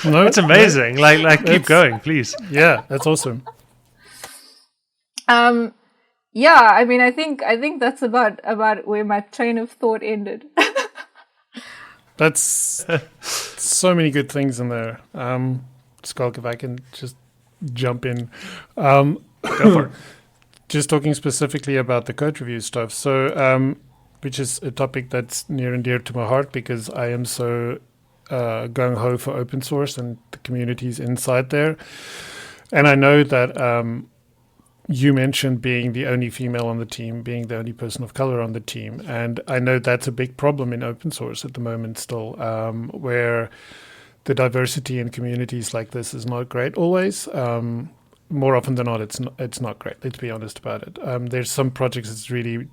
[SPEAKER 1] no, it's amazing. Like keep going, please.
[SPEAKER 2] Yeah, that's awesome.
[SPEAKER 3] Yeah, I mean, I think that's about where my train of thought ended.
[SPEAKER 2] That's so many good things in there. Skulk, if I can just jump in.
[SPEAKER 1] Go for it.
[SPEAKER 2] Just talking specifically about the code review stuff. So, which is a topic that's near and dear to my heart because I am so gung-ho for open source and the communities inside there. And I know that you mentioned being the only female on the team, being the only person of color on the team. And I know that's a big problem in open source at the moment still, where the diversity in communities like this is not great always. More often than not, it's not great. Let's be honest about it. There's some projects that's really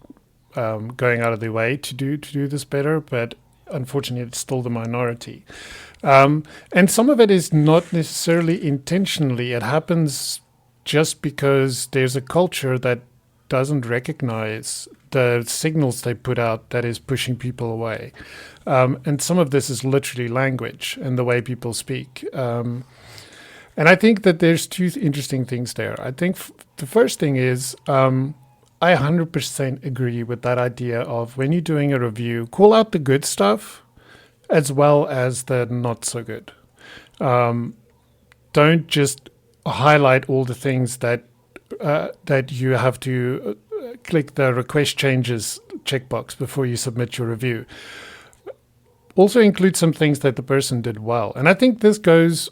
[SPEAKER 2] going out of their way to do this better, but unfortunately, it's still the minority. And some of it is not necessarily intentionally. It happens just because there's a culture that doesn't recognize the signals they put out that is pushing people away. And some of this is literally language and the way people speak. And I think that there's two interesting things there. I think the first thing is I 100% agree with that idea of when you're doing a review, call out the good stuff as well as the not so good. Don't just highlight all the things that you have to click the request changes checkbox before you submit your review. Also include some things that the person did well. And I think this goes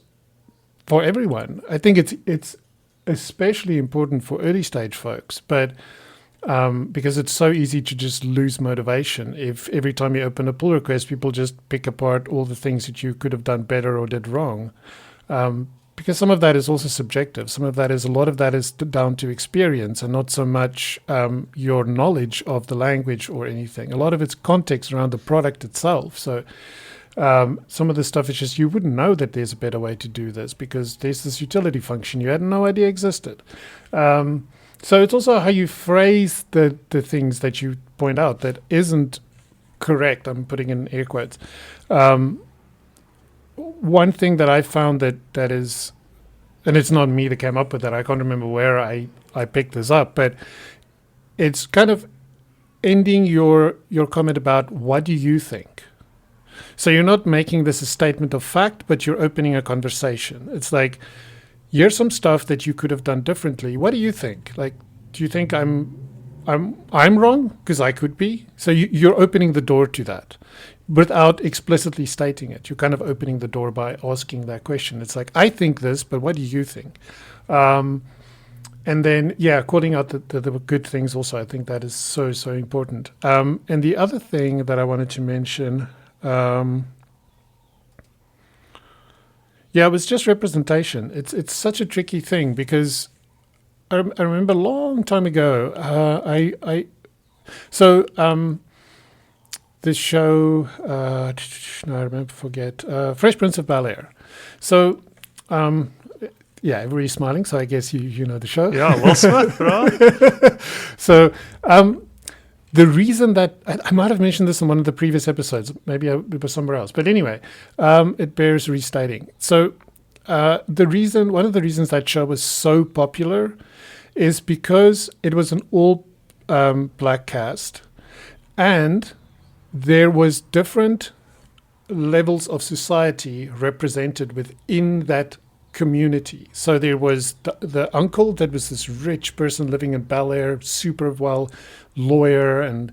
[SPEAKER 2] for everyone. I think it's especially important for early stage folks, but because it's so easy to just lose motivation if every time you open a pull request, people just pick apart all the things that you could have done better or did wrong. Because some of that is also subjective. A lot of that is down to experience and not so much your knowledge of the language or anything. A lot of it's context around the product itself. So some of the stuff is just you wouldn't know that there's a better way to do this because there's this utility function you had no idea existed. So it's also how you phrase the things that you point out that isn't correct. I'm putting in air quotes. One thing that I found that is, and it's not me that came up with that, I can't remember where I picked this up, but it's kind of ending your comment about what do you think? So you're not making this a statement of fact, but you're opening a conversation. It's like, here's some stuff that you could have done differently. What do you think? Like, do you think I'm wrong? Because I could be. So you're opening the door to that without explicitly stating it. You're kind of opening the door by asking that question. It's like, I think this, but what do you think? And then, calling out the good things also. I think that is so, so important. And the other thing that I wanted to mention, it was just representation. It's such a tricky thing because I remember a long time ago, this show, Fresh Prince of Bel-Air. So, everybody's smiling, so I guess you know the show.
[SPEAKER 1] Yeah, Will Smith, right?
[SPEAKER 2] So, the reason that I might have mentioned this in one of the previous episodes, maybe it was somewhere else, but anyway, it bears restating. So, one of the reasons that show was so popular is because it was an all black cast, and there was different levels of society represented within that community. So there was the uncle that was this rich person living in Bel Air, super well lawyer, and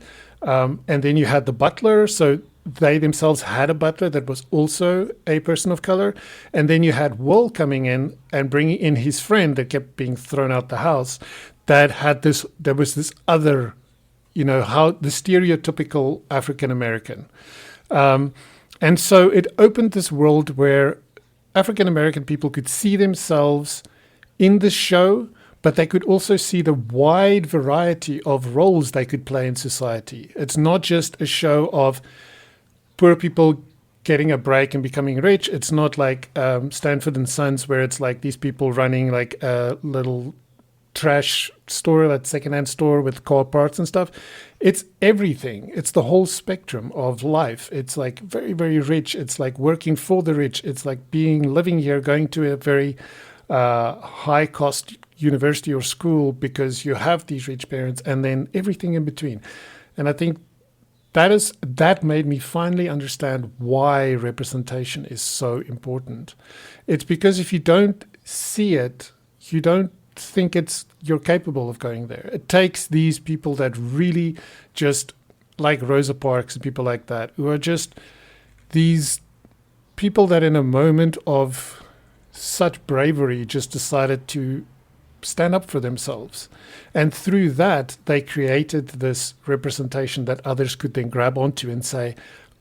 [SPEAKER 2] then you had the butler. So they themselves had a butler that was also a person of color, and then you had Will coming in and bringing in his friend that kept being thrown out the house. That had this. There was this other, how the stereotypical African American, and so it opened this world where African American people could see themselves in the show, but they could also see the wide variety of roles they could play in society. It's not just a show of poor people getting a break and becoming rich. It's not like Stanford and Sons, where it's like these people running like a little trash store, that secondhand store with car parts and stuff. It's everything. It's the whole spectrum of life. It's like very, very rich. It's like working for the rich. It's like living here, going to a very high cost university or school because you have these rich parents, and then everything in between. And I think that made me finally understand why representation is so important. It's because if you don't see it, you don't think you're capable of going there. It takes these people that really just, like Rosa Parks and people like that, who are just these people that in a moment of such bravery just decided to stand up for themselves. And through that, they created this representation that others could then grab onto and say,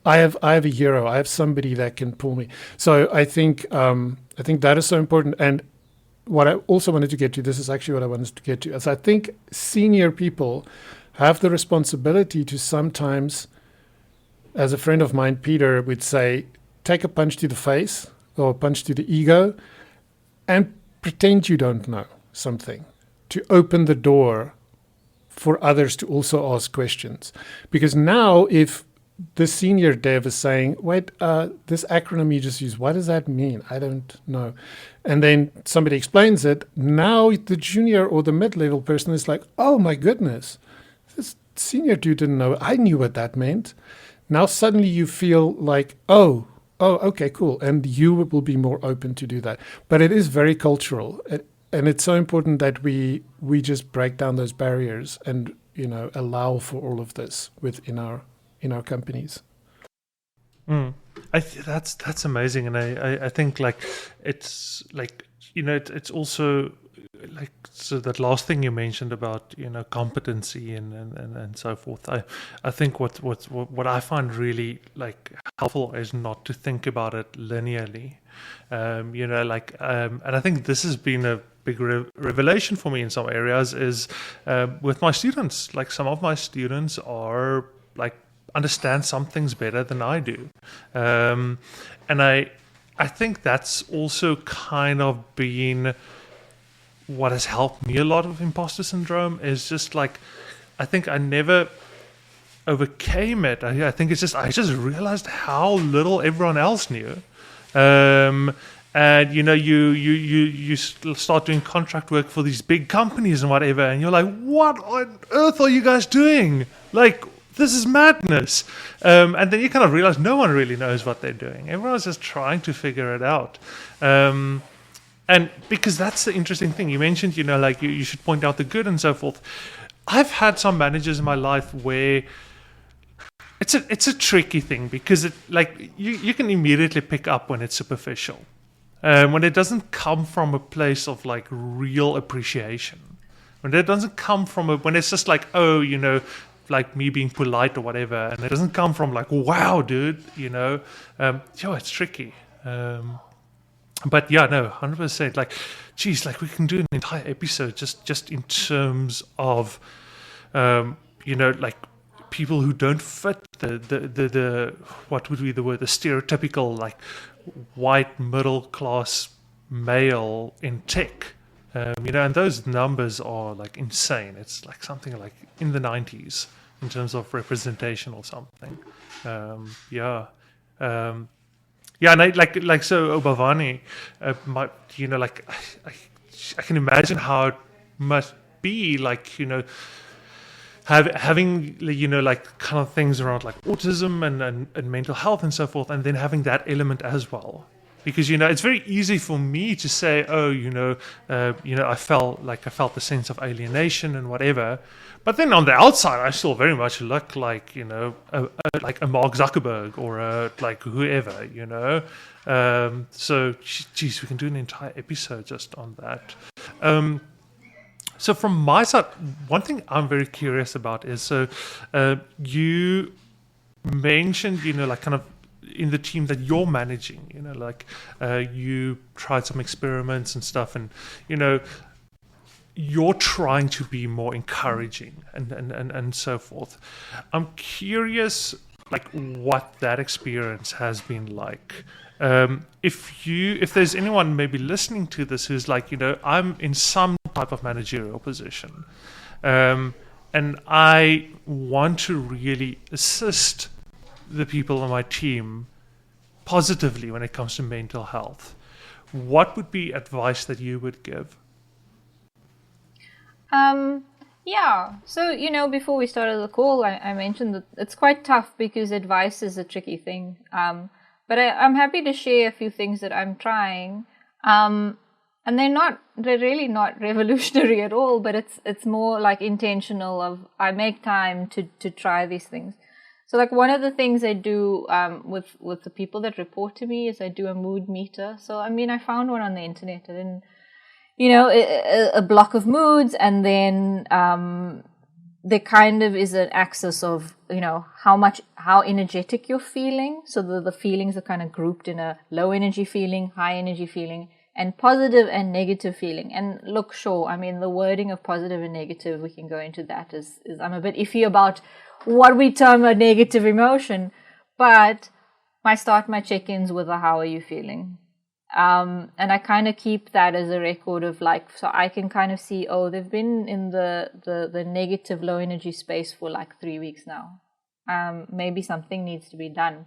[SPEAKER 2] I have a hero. I have somebody that can pull me. So I think that is so important. And what I also wanted to get to, this is actually what I wanted to get to, is I think senior people have the responsibility to sometimes, as a friend of mine, Peter, would say, take a punch to the face or a punch to the ego and pretend you don't know something, to open the door for others to also ask questions. Because now if the senior dev is saying, wait, this acronym you just used, what does that mean? I don't know. And then somebody explains it. Now the junior or the mid-level person is like, oh my goodness, this senior dude didn't know. I knew what that meant. Now suddenly you feel like, oh, okay, cool. And you will be more open to do that. But it is very cultural. And it's so important that we just break down those barriers and, allow for all of this within our companies.
[SPEAKER 1] That's amazing, and I think it's it's also so that last thing you mentioned about competency and so forth. I think what I find really helpful is not to think about it linearly, and I think this has been a big revelation for me in some areas is with my students. Some of my students are understand some things better than I do, and I think that's also kind of been what has helped me a lot with imposter syndrome. Is just I think I never overcame it. I think it's just I just realized how little everyone else knew. And you start doing contract work for these big companies and whatever, and you're like, what on earth are you guys doing? This is madness. And then you kind of realize no one really knows what they're doing. Everyone's just trying to figure it out. And because that's the interesting thing. You mentioned, you should point out the good and so forth. I've had some managers in my life where it's a tricky thing because you can immediately pick up when it's superficial. When it doesn't come from a place of real appreciation. When it doesn't come from when it's just me being polite or whatever, and it doesn't come from wow, dude, it's tricky. But yeah, no, 100%. Geez, we can do an entire episode just in terms of, people who don't fit the what would be the word, the stereotypical white middle class male in tech. And those numbers are insane. It's something in the 90s in terms of representation or something. Yeah, and so Bavani, I can imagine how it must be having kind of things around autism and mental health and so forth, and then having that element as well. Because it's very easy for me to say, I felt the sense of alienation and whatever, but then on the outside, I still very much look like a Mark Zuckerberg or whoever, So, geez, we can do an entire episode just on that. So from my side, one thing I'm very curious about is you mentioned kind of in the team that you're managing, you tried some experiments and stuff, and you're trying to be more encouraging and so forth. I'm curious what that experience has been like. If there's anyone maybe listening to this who's I'm in some type of managerial position, and I want to really assist the people on my team positively when it comes to mental health, what would be advice that you would give?
[SPEAKER 3] Yeah. So, before we started the call, I mentioned that it's quite tough because advice is a tricky thing. But I'm happy to share a few things that I'm trying. And they're really not revolutionary at all, but it's more intentional of I make time to try these things. So one of the things I do with the people that report to me is I do a mood meter. So I found one on the internet. I didn't a block of moods, and then there kind of is an axis of, how energetic you're feeling. So the feelings are kind of grouped in a low energy feeling, high energy feeling, and positive and negative feeling. And look, sure, I mean, the wording of positive and negative, we can go into that, is I'm a bit iffy about what we term a negative emotion, but I start my check-ins with a how are you feeling? And I kind of keep that as a record of so I can kind of see, they've been in the negative low energy space for 3 weeks now. Maybe something needs to be done.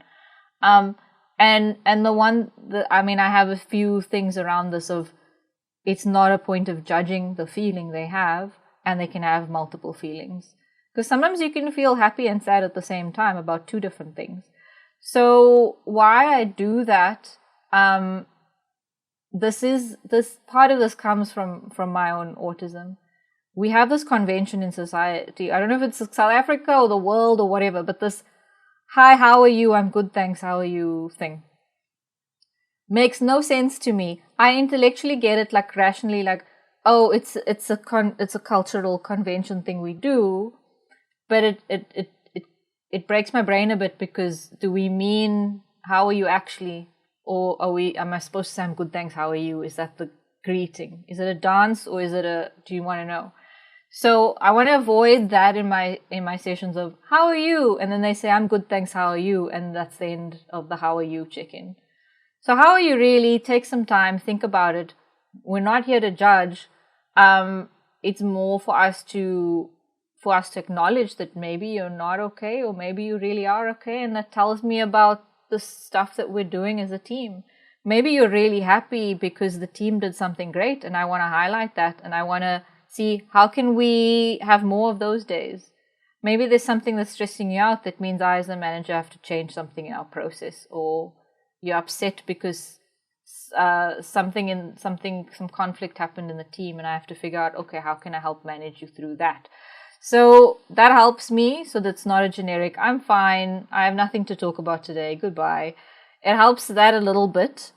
[SPEAKER 3] And I have a few things around this of, it's not a point of judging the feeling they have, and they can have multiple feelings. Because sometimes you can feel happy and sad at the same time about two different things. So why I do that, this part of this comes from my own autism. We have this convention in society. I don't know if it's South Africa or the world or whatever, but this, hi, how are you? I'm good, thanks. How are you? Thing makes no sense to me. I intellectually get it, rationally, it's a cultural convention thing we do, but it breaks my brain a bit, because do we mean how are you actually? Or am I supposed to say I'm good, thanks, how are you? Is that the greeting? Is it a dance, or is it do you want to know? So I want to avoid that in my sessions of, how are you? And then they say, I'm good, thanks, how are you? And that's the end of the how are you check-in. So how are you really? Take some time, think about it. We're not here to judge. It's more for us to acknowledge that maybe you're not okay, or maybe you really are okay. And that tells me about the stuff that we're doing as a team. Maybe you're really happy because the team did something great, and I want to highlight that, and I want to see how can we have more of those days. Maybe there's something that's stressing you out that means I as a manager have to change something in our process, or you're upset because some conflict happened in the team, and I have to figure out, okay, how can I help manage you through that? So that helps me. So that's not a generic, I'm fine, I have nothing to talk about today, goodbye. It helps that a little bit.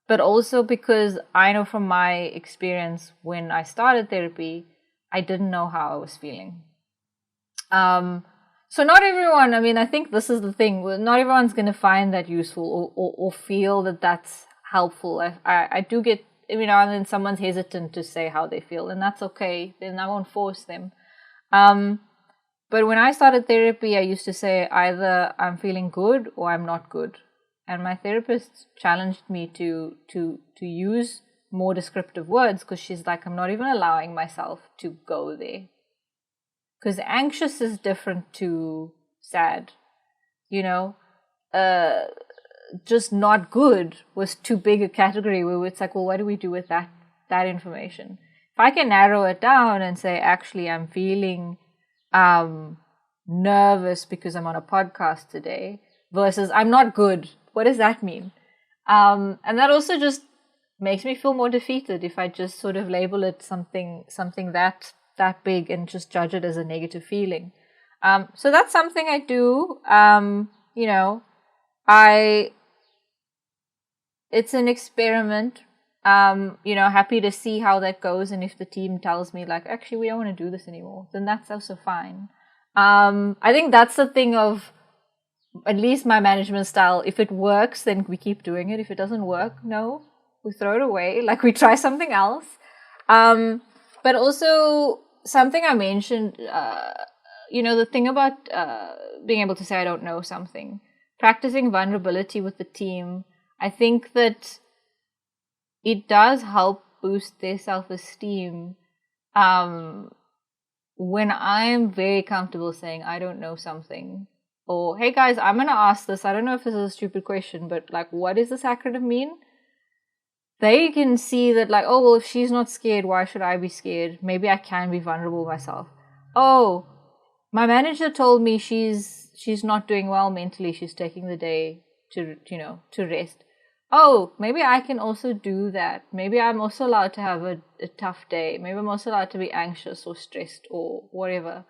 [SPEAKER 3] But also because I know from my experience, when I started therapy, I didn't know how I was feeling. So not everyone, I think this is the thing, not everyone's going to find that useful or feel that that's helpful. I do get, every now and then someone's hesitant to say how they feel, and that's okay. Then I won't force them. But when I started therapy, I used to say either I'm feeling good or I'm not good. And my therapist challenged me to use more descriptive words, because she's like, I'm not even allowing myself to go there. Because anxious is different to sad, just not good was too big a category where it's like, well, what do we do with that information? If I can narrow it down and say, actually, I'm feeling nervous because I'm on a podcast today, versus I'm not good, what does that mean? And that also just makes me feel more defeated if I just sort of label it something that big and just judge it as a negative feeling. So that's something I do. It's an experiment. Happy to see how that goes. And if the team tells me actually, we don't want to do this anymore, then that's also fine. I think that's the thing of, at least my management style. If it works, then we keep doing it. If it doesn't work, no, we throw it away. We try something else. But also something I mentioned, the thing about being able to say I don't know something, practicing vulnerability with the team, I think that it does help boost their self-esteem when I'm very comfortable saying I don't know something. Or, hey guys, I'm going to ask this. I don't know if this is a stupid question, but what does this acronym mean? They can see that oh, well, if she's not scared, why should I be scared? Maybe I can be vulnerable myself. Oh, my manager told me she's not doing well mentally. She's taking the day to rest. Oh, maybe I can also do that. Maybe I'm also allowed to have a tough day. Maybe I'm also allowed to be anxious or stressed or whatever.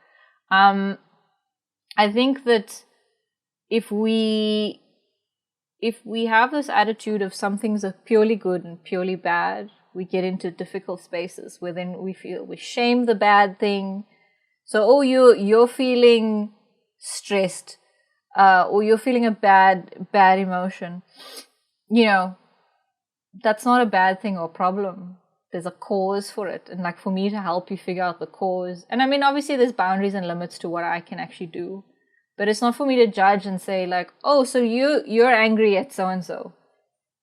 [SPEAKER 3] I think that if we have this attitude of some things are purely good and purely bad, we get into difficult spaces where then we shame the bad thing. So, you're feeling stressed, or you're feeling a bad emotion. That's not a bad thing or problem. There's a cause for it. And like for me to help you figure out the cause. And I mean, obviously there's boundaries and limits to what I can actually do. But it's not for me to judge and say like, oh, so you're angry at so-and-so.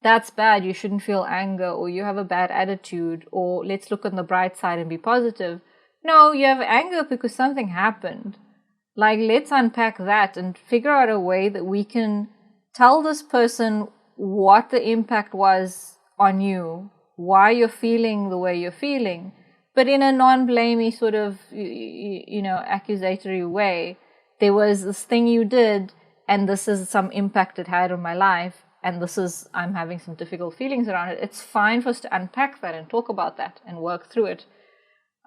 [SPEAKER 3] That's bad. You shouldn't feel anger, or you have a bad attitude, or let's look on the bright side and be positive. No, you have anger because something happened. Like, let's unpack that and figure out a way that we can tell this person what the impact was on you, why you're feeling the way you're feeling, but in a non-blamey sort of, accusatory way. There was this thing you did, and this is some impact it had on my life, and I'm having some difficult feelings around it. It's fine for us to unpack that and talk about that and work through it.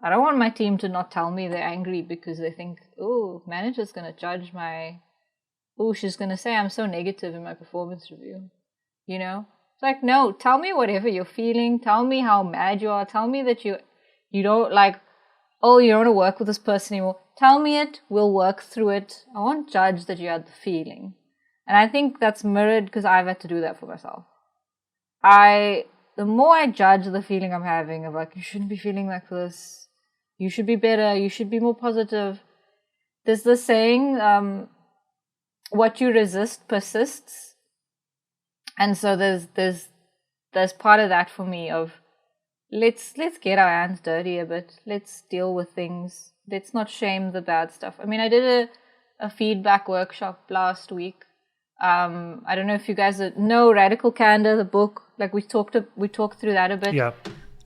[SPEAKER 3] I don't want my team to not tell me they're angry because they think, oh, manager's going to judge she's going to say I'm so negative in my performance review. It's like, no, tell me whatever you're feeling. Tell me how mad you are. Tell me that you don't like, oh, you don't want to work with this person anymore. Tell me it. We'll work through it. I won't judge that you had the feeling. And I think that's mirrored because I've had to do that for myself. The more I judge the feeling I'm having of like, you shouldn't be feeling like this. You should be better. You should be more positive. There's this saying, what you resist persists. And so there's part of that for me of let's get our hands dirty a bit. Let's deal with things. Let's not shame the bad stuff. I mean, I did a feedback workshop last week. I don't know if you guys know Radical Candor, the book. Like we talked through that a bit.
[SPEAKER 1] Yeah.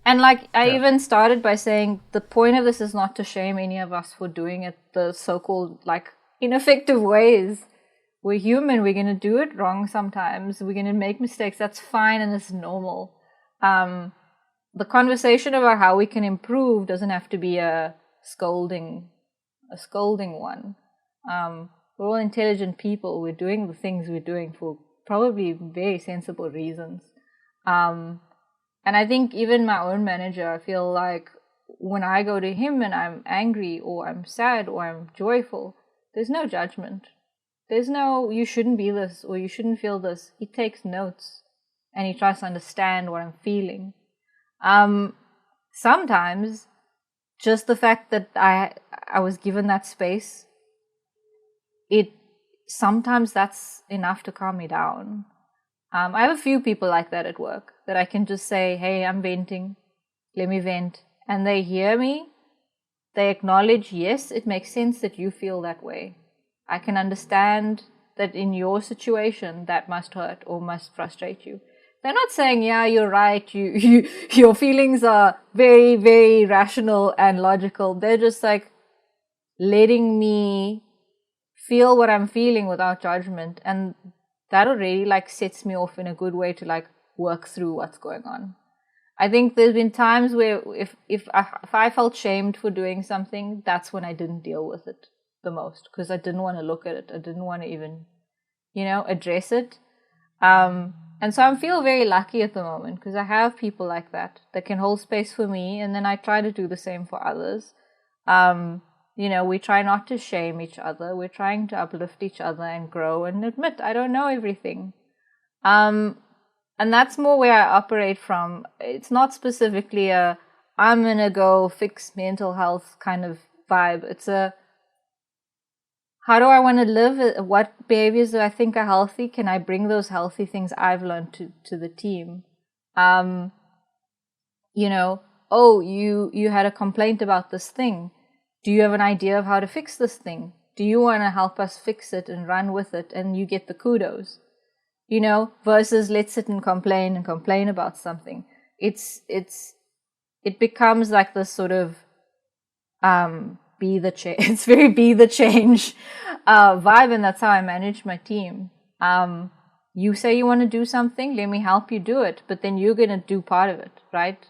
[SPEAKER 3] And like I even started by saying the point of this is not to shame any of us for doing it the so-called like ineffective ways. We're human. We're going to do it wrong sometimes. We're going to make mistakes. That's fine and it's normal. The conversation about how we can improve doesn't have to be a scolding one. We're all intelligent people. We're doing the things we're doing for probably very sensible reasons. And I think even my own manager, I feel like when I go to him and I'm angry or I'm sad or I'm joyful, there's no judgment. There's no, you shouldn't be this or you shouldn't feel this. He takes notes and he tries to understand what I'm feeling. Sometimes just the fact that I was given that space, sometimes that's enough to calm me down. I have a few people like that at work that I can just say, hey, I'm venting, let me vent. And they hear me, they acknowledge, yes, it makes sense that you feel that way. I can understand that in your situation that must hurt or must frustrate you. They're not saying, yeah, you're right, your feelings are very, very rational and logical. They're just like letting me feel what I'm feeling without judgment. And that already like sets me off in a good way to like work through what's going on. I think there's been times where if I felt shamed for doing something, that's when I didn't deal with it the most because I didn't want to look at it. I didn't want to even, address it. And so I feel very lucky at the moment because I have people like that can hold space for me, and then I try to do the same for others. We try not to shame each other. We're trying to uplift each other and grow and admit I don't know everything. And that's more where I operate from. It's not specifically I'm going to go fix mental health kind of vibe. It's how do I want to live? What behaviors do I think are healthy? Can I bring those healthy things I've learned to the team? You had a complaint about this thing. Do you have an idea of how to fix this thing? Do you want to help us fix it and run with it and you get the kudos? Versus let's sit and complain about something. It becomes like this sort of be the change. It's very be the change vibe, and that's how I manage my team. You say you want to do something, let me help you do it, but then you're going to do part of it, right?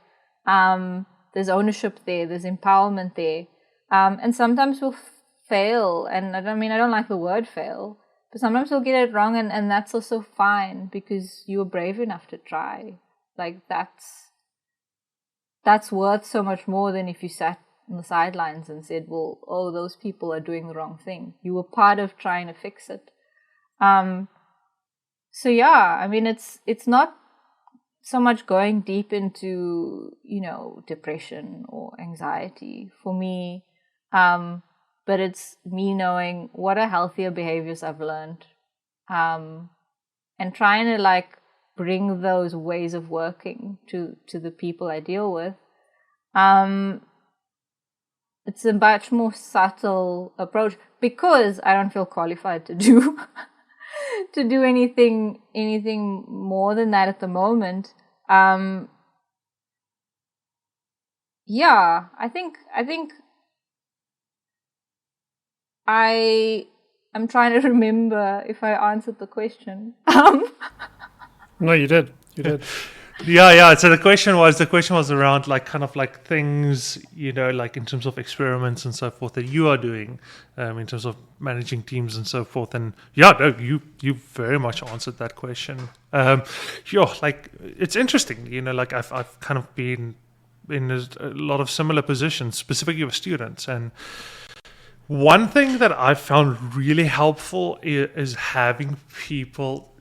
[SPEAKER 3] There's ownership there, there's empowerment there. And sometimes we'll fail, and I don't like the word fail, but sometimes we'll get it wrong, and that's also fine because you were brave enough to try. Like that's worth so much more than if you sat on the sidelines and said, well, oh, those people are doing the wrong thing. You were part of trying to fix it. So yeah, I mean, it's not so much going deep into, depression or anxiety for me. But it's me knowing what are healthier behaviors I've learned, and trying to bring those ways of working to the people I deal with. It's a much more subtle approach because I don't feel qualified to do to do anything more than that at the moment. Yeah, I think I'm trying to remember if I answered the question.
[SPEAKER 2] No, you did.
[SPEAKER 1] Yeah. So the question was around things, in terms of experiments and so forth that you are doing, in terms of managing teams and so forth. And you very much answered that question. It's interesting, I've kind of been in a lot of similar positions, specifically with students. And one thing that I found really helpful is having people,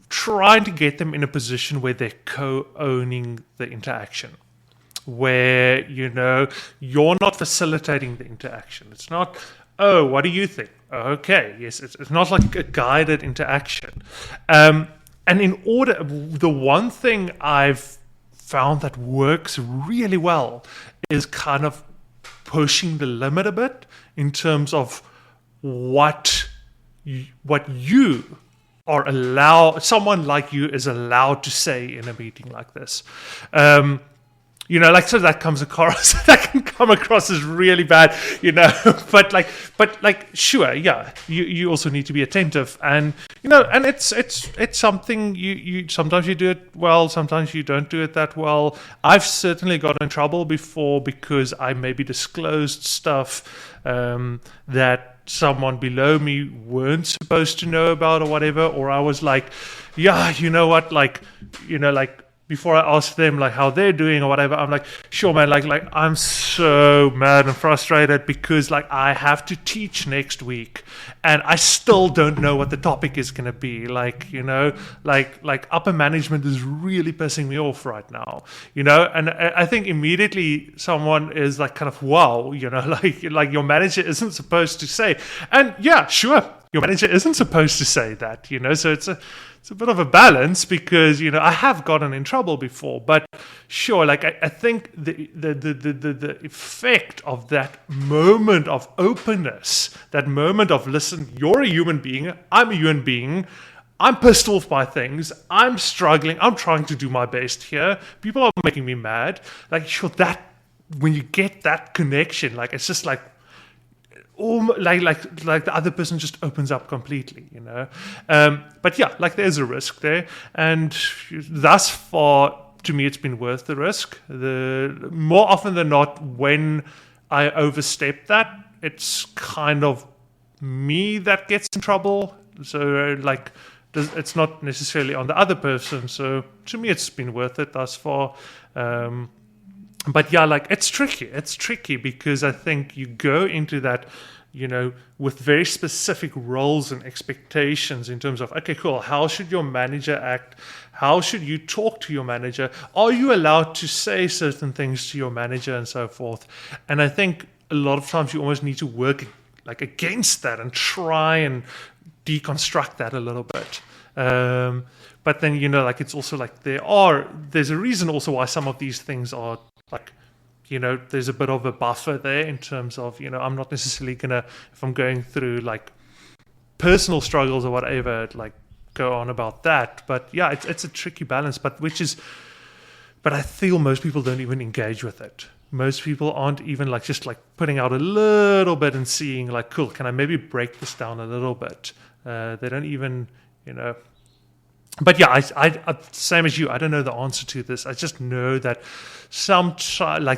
[SPEAKER 1] trying to get them in a position where they're co-owning the interaction, where you're not facilitating the interaction. It's not, oh, what do you think? Okay, yes, it's not like a guided interaction. And the one thing I've found that works really well is kind of pushing the limit a bit in terms of what you are someone like you is allowed to say in a meeting like this. So that comes across, that can come across as really bad, but sure, yeah, you also need to be attentive, and and it's something you sometimes you do it well, sometimes you don't do it that well. I've certainly gotten in trouble before because I maybe disclosed stuff that someone below me weren't supposed to know about or whatever, or I was like, yeah, you know what, before I ask them how they're doing or whatever, I'm like, sure, man, I'm so mad and frustrated because I have to teach next week and I still don't know what the topic is going to be. Upper management is really pissing me off right now, and I think immediately someone is kind of, wow, your manager isn't supposed to say, and yeah, sure, your manager isn't supposed to say that, so it's a bit of a balance because I have gotten in trouble before, but sure, I think the effect of that moment of openness, that moment of, listen, you're a human being, I'm a human being, I'm pissed off by things, I'm struggling, I'm trying to do my best here, people are making me mad, sure, that when you get that connection, it's just like the other person just opens up completely, but yeah, there's a risk there, and thus far to me it's been worth the risk. The more often than not, when I overstep that, it's kind of me that gets in trouble, so it's not necessarily on the other person. So to me it's been worth it thus far. But yeah, it's tricky because I think you go into that, with very specific roles and expectations in terms of, okay, cool, how should your manager act? How should you talk to your manager? Are you allowed to say certain things to your manager and so forth? And I think a lot of times you almost need to work against that and try and deconstruct that a little bit. But then, it's also there's a reason also why some of these things are there's a bit of a buffer there in terms of, I'm not necessarily gonna, if I'm going through personal struggles or whatever, go on about that. But yeah, it's a tricky balance, but I feel most people don't even engage with it. Most people aren't even just putting out a little bit and seeing cool, can I maybe break this down a little bit? They don't even, But yeah, I same as you. I don't know the answer to this. I just know that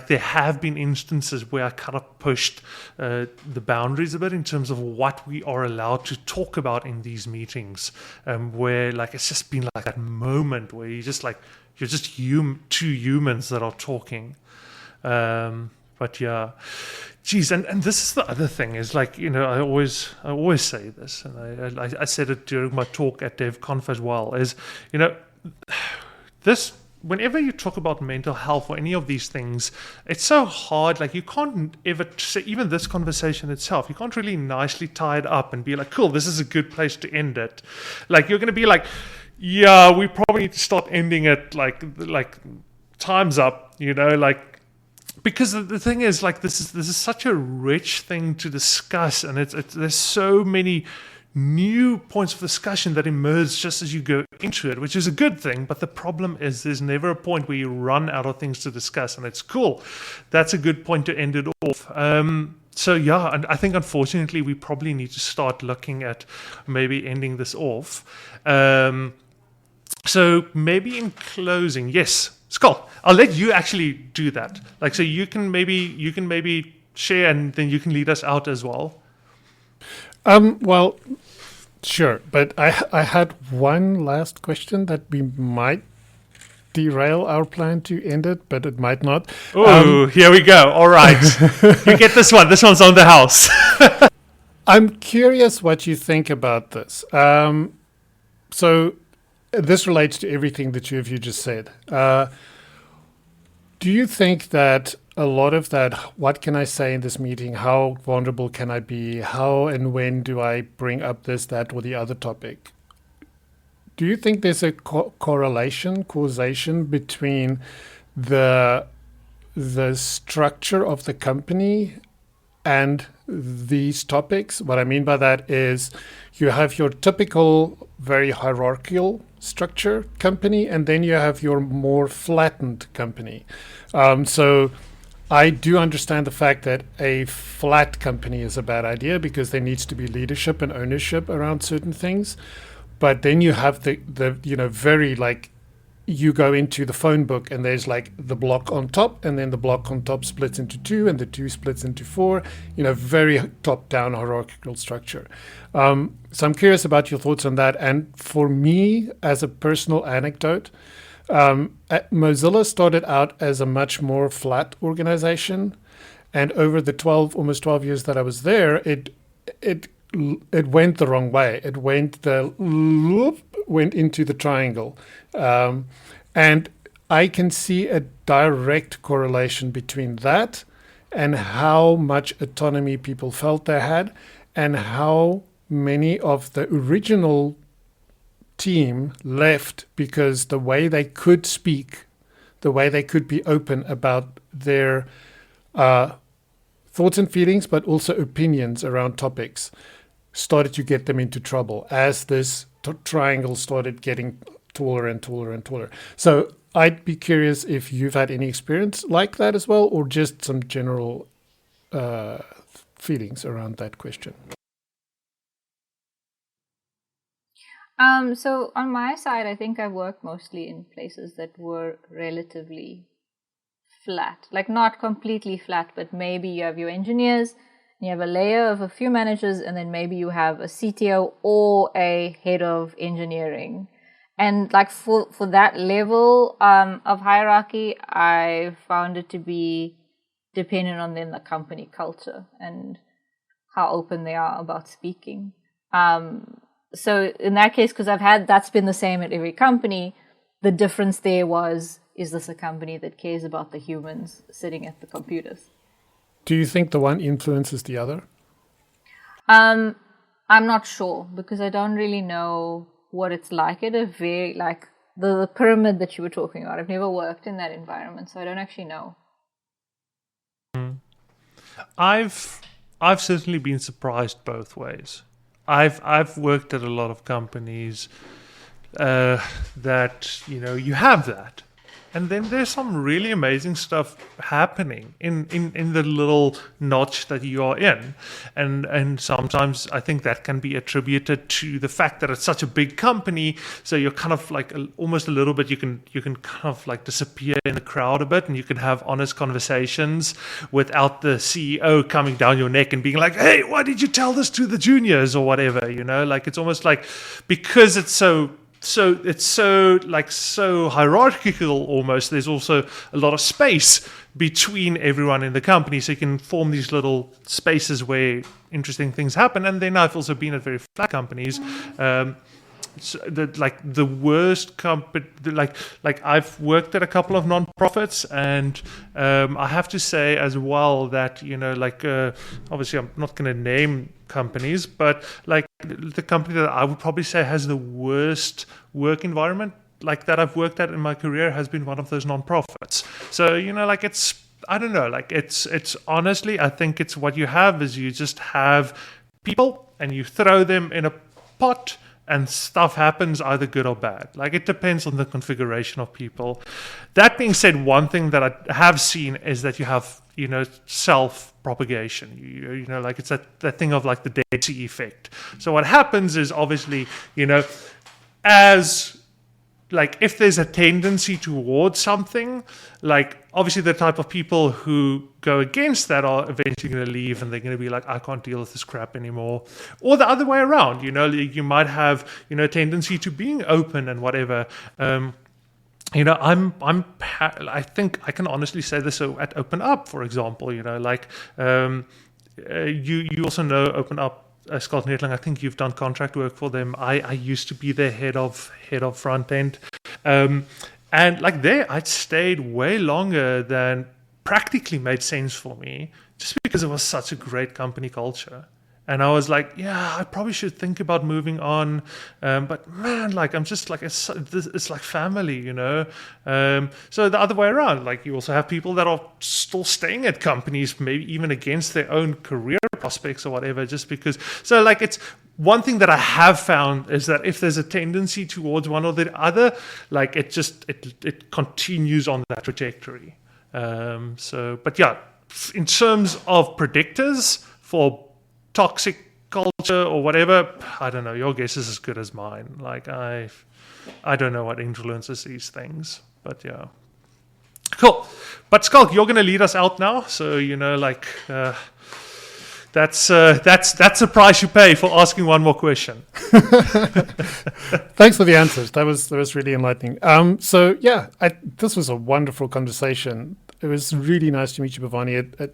[SPEAKER 1] there have been instances where I kind of pushed the boundaries a bit in terms of what we are allowed to talk about in these meetings. Where it's just been that moment where you just you're just two humans that are talking. But yeah, geez, and this is the other thing is like, I always say this, and I said it during my talk at DevConf as well, is, this, whenever you talk about mental health or any of these things, it's so hard. Like, you can't ever say, even this conversation itself, you can't really nicely tie it up and be like, cool, this is a good place to end it. Like, you're going to be like, yeah, we probably need to start ending it like time's up, like, because the thing is, like, this is such a rich thing to discuss, and there's so many new points of discussion that emerge just as you go into it, which is a good thing. But the problem is there's never a point where you run out of things to discuss, and it's cool. That's a good point to end it off. So yeah, and I think unfortunately we probably need to start looking at maybe ending this off. So maybe in closing, yes, Scott, I'll let you actually do that. Like, so you can maybe share, and then you can lead us out as well.
[SPEAKER 2] Well, sure, but I had one last question that we might derail our plan to end it, but it might not.
[SPEAKER 1] Oh, here we go. All right. You get this one. This one's on the house.
[SPEAKER 2] I'm curious what you think about this. So this relates to everything that you just said. Do you think that a lot of that, what can I say in this meeting? How vulnerable can I be? How and when do I bring up this, that, or the other topic? Do you think there's a causation between the structure of the company and these topics? What I mean by that is you have your typical, very hierarchical structure company, and then you have your more flattened company. So I do understand the fact that a flat company is a bad idea because there needs to be leadership and ownership around certain things. But then you have the very, like, you go into the phone book and there's like the block on top, and then the block on top splits into two, and the two splits into four, very top-down hierarchical structure. So I'm curious about your thoughts on that. And for me, as a personal anecdote, Mozilla started out as a much more flat organization, and over the almost 12 years that I was there, it went the wrong way. It went into the triangle, and I can see a direct correlation between that and how much autonomy people felt they had, and how many of the original team left because the way they could speak, the way they could be open about their thoughts and feelings, but also opinions around topics, started to get them into trouble as this triangle started getting taller and taller and taller. So I'd be curious if you've had any experience like that as well, or just some general feelings around that question.
[SPEAKER 3] So on my side, I think I worked mostly in places that were relatively flat, like not completely flat, but maybe you have your engineers, and you have a layer of a few managers, and then maybe you have a CTO or a head of engineering. And like for that level of hierarchy, I found it to be dependent on then the company culture and how open they are about speaking. So in that case, because that's been the same at every company, the difference there is this a company that cares about the humans sitting at the computers?
[SPEAKER 2] Do you think the one influences the other?
[SPEAKER 3] I'm not sure, because I don't really know what it's like at a very, like the pyramid that you were talking about. I've never worked in that environment, so I don't actually know.
[SPEAKER 1] I've certainly been surprised both ways. I've worked at a lot of companies that you have that, and then there's some really amazing stuff happening in the little notch that you are in, and sometimes I think that can be attributed to the fact that it's such a big company. So you're kind of like almost a little bit, you can kind of like disappear in the crowd a bit, and you can have honest conversations without the CEO coming down your neck and being like, hey, why did you tell this to the juniors or whatever, like it's almost like, because it's so so it's so hierarchical almost. There's also a lot of space between everyone in the company, so you can form these little spaces where interesting things happen. And then I've also been at very flat companies. So the worst company, like I've worked at a couple of non-profits, and I have to say as well that obviously I'm not going to name companies, but like the company that I would probably say has the worst work environment like that I've worked at in my career has been one of those non-profits. So it's, I don't know, like it's honestly, I think it's what you have is you just have people and you throw them in a pot and stuff happens, either good or bad. Like it depends on the configuration of people. That being said, one thing that I have seen is that you have, self-propagation. Like it's that thing of like the Dead Sea effect. So what happens is obviously, as like if there's a tendency towards something, like obviously the type of people who go against that are eventually going to leave and they're going to be like, I can't deal with this crap anymore. Or the other way around, you might have, a tendency to being open and whatever. I think I can honestly say this at Open Up, for example, you also know Open Up. Scott Netling, I think you've done contract work for them. I used to be their head of front end, and like there, I'd stayed way longer than practically made sense for me, just because it was such a great company culture. And I was like, yeah, I probably should think about moving on. But man, like I'm just like, it's like family, So the other way around, like you also have people that are still staying at companies, maybe even against their own career prospects or whatever, just because. So like it's one thing that I have found is that if there's a tendency towards one or the other, like it continues on that trajectory. But yeah, in terms of predictors for toxic culture or whatever, I don't know. Your guess is as good as mine. Like I don't know what influences these things, but yeah, cool. But Skulk, you're going to lead us out now, so that's the price you pay for asking one more question.
[SPEAKER 2] Thanks for the answers. That was really enlightening. So yeah, this was a wonderful conversation. It was really nice to meet you, Bavani.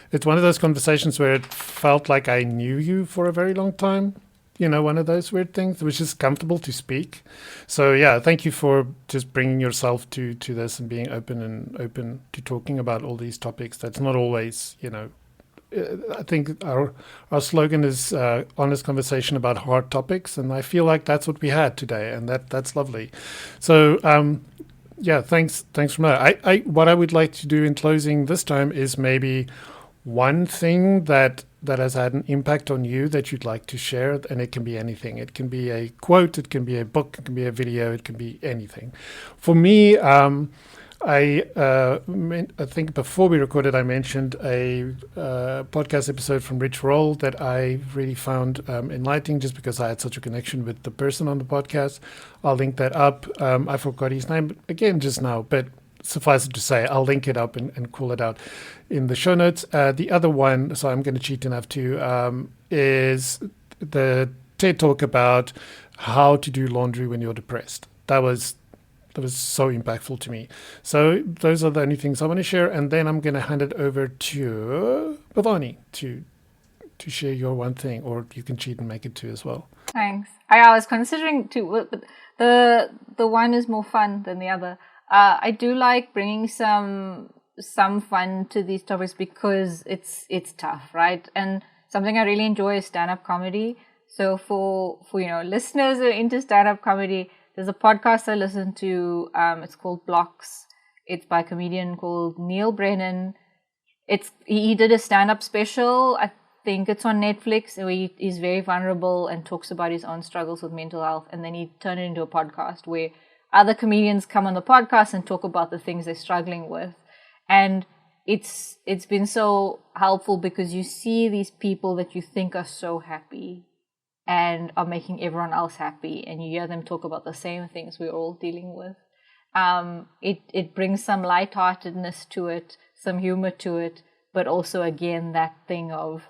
[SPEAKER 2] It's one of those conversations where it felt like I knew you for a very long time. One of those weird things, which is comfortable to speak. So yeah, thank you for just bringing yourself to this and being open to talking about all these topics. That's not always, I think our slogan is honest conversation about hard topics, and I feel like that's what we had today, and that's lovely. So yeah, thanks from that. I what I would like to do in closing this time is maybe one thing that has had an impact on you that you'd like to share, and it can be anything. It can be a quote, it can be a book, it can be a video, it can be anything. For me, I think before we recorded, I mentioned a podcast episode from Rich Roll that I really found enlightening, just because I had such a connection with the person on the podcast. I'll link that up. I forgot his name again just now, but suffice it to say, I'll link it up and call it out in the show notes. The other one, so I'm going to cheat enough to, is the TED Talk about how to do laundry when you're depressed. That was so impactful to me. So those are the only things I want to share, and then I'm going to hand it over to Bavani to share your one thing, or you can cheat and make it two as well.
[SPEAKER 3] Thanks. I was considering two, but the one is more fun than the other. I do like bringing some fun to these topics because it's tough, right? And something I really enjoy is stand-up comedy. So for listeners who are into stand-up comedy, there's a podcast I listen to. It's called Blocks. It's by a comedian called Neil Brennan. He did a stand-up special. I think it's on Netflix, where he's very vulnerable and talks about his own struggles with mental health. And then he turned it into a podcast where other comedians come on the podcast and talk about the things they're struggling with. And it's been so helpful because you see these people that you think are so happy and are making everyone else happy, and you hear them talk about the same things we're all dealing with. It brings some lightheartedness to it, some humor to it, but also again that thing of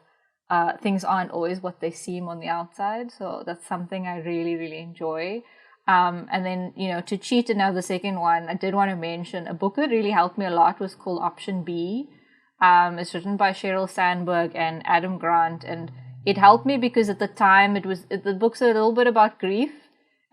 [SPEAKER 3] things aren't always what they seem on the outside. So that's something I really, really enjoy. And then, to cheat and have the second one, I did want to mention a book that really helped me a lot was called Option B. It's written by Sheryl Sandberg and Adam Grant, and it helped me because at the time the book's a little bit about grief,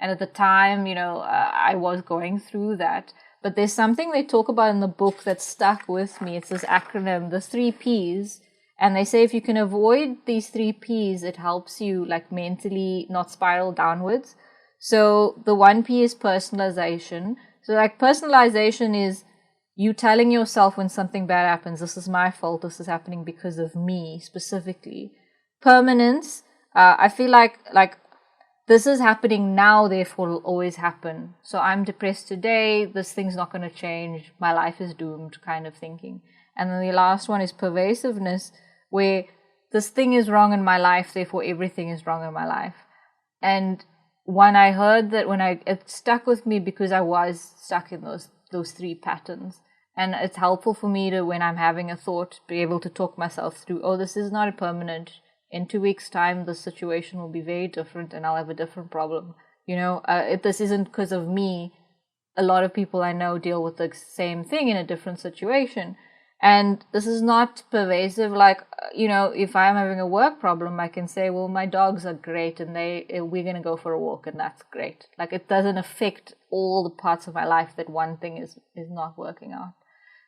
[SPEAKER 3] and at the time, I was going through that. But there's something they talk about in the book that stuck with me. It's this acronym, the 3 Ps, and they say if you can avoid these 3 Ps, it helps you like mentally not spiral downwards. So the 1 P is personalization. So like personalization is you telling yourself when something bad happens, this is my fault, this is happening because of me specifically. Permanence, I feel like this is happening now, therefore it'll always happen. So I'm depressed today, this thing's not going to change, my life is doomed kind of thinking. And then the last one is pervasiveness, where this thing is wrong in my life, therefore everything is wrong in my life. And when I heard that, it stuck with me because I was stuck in those 3 patterns. And it's helpful for me to, when I'm having a thought, be able to talk myself through, this is not a permanent. In 2 weeks' time, the situation will be very different and I'll have a different problem. If this isn't because of me, a lot of people I know deal with the same thing in a different situation. And this is not pervasive. Like, if I'm having a work problem, I can say, well, my dogs are great and we're going to go for a walk and that's great. Like, it doesn't affect all the parts of my life that one thing is not working out.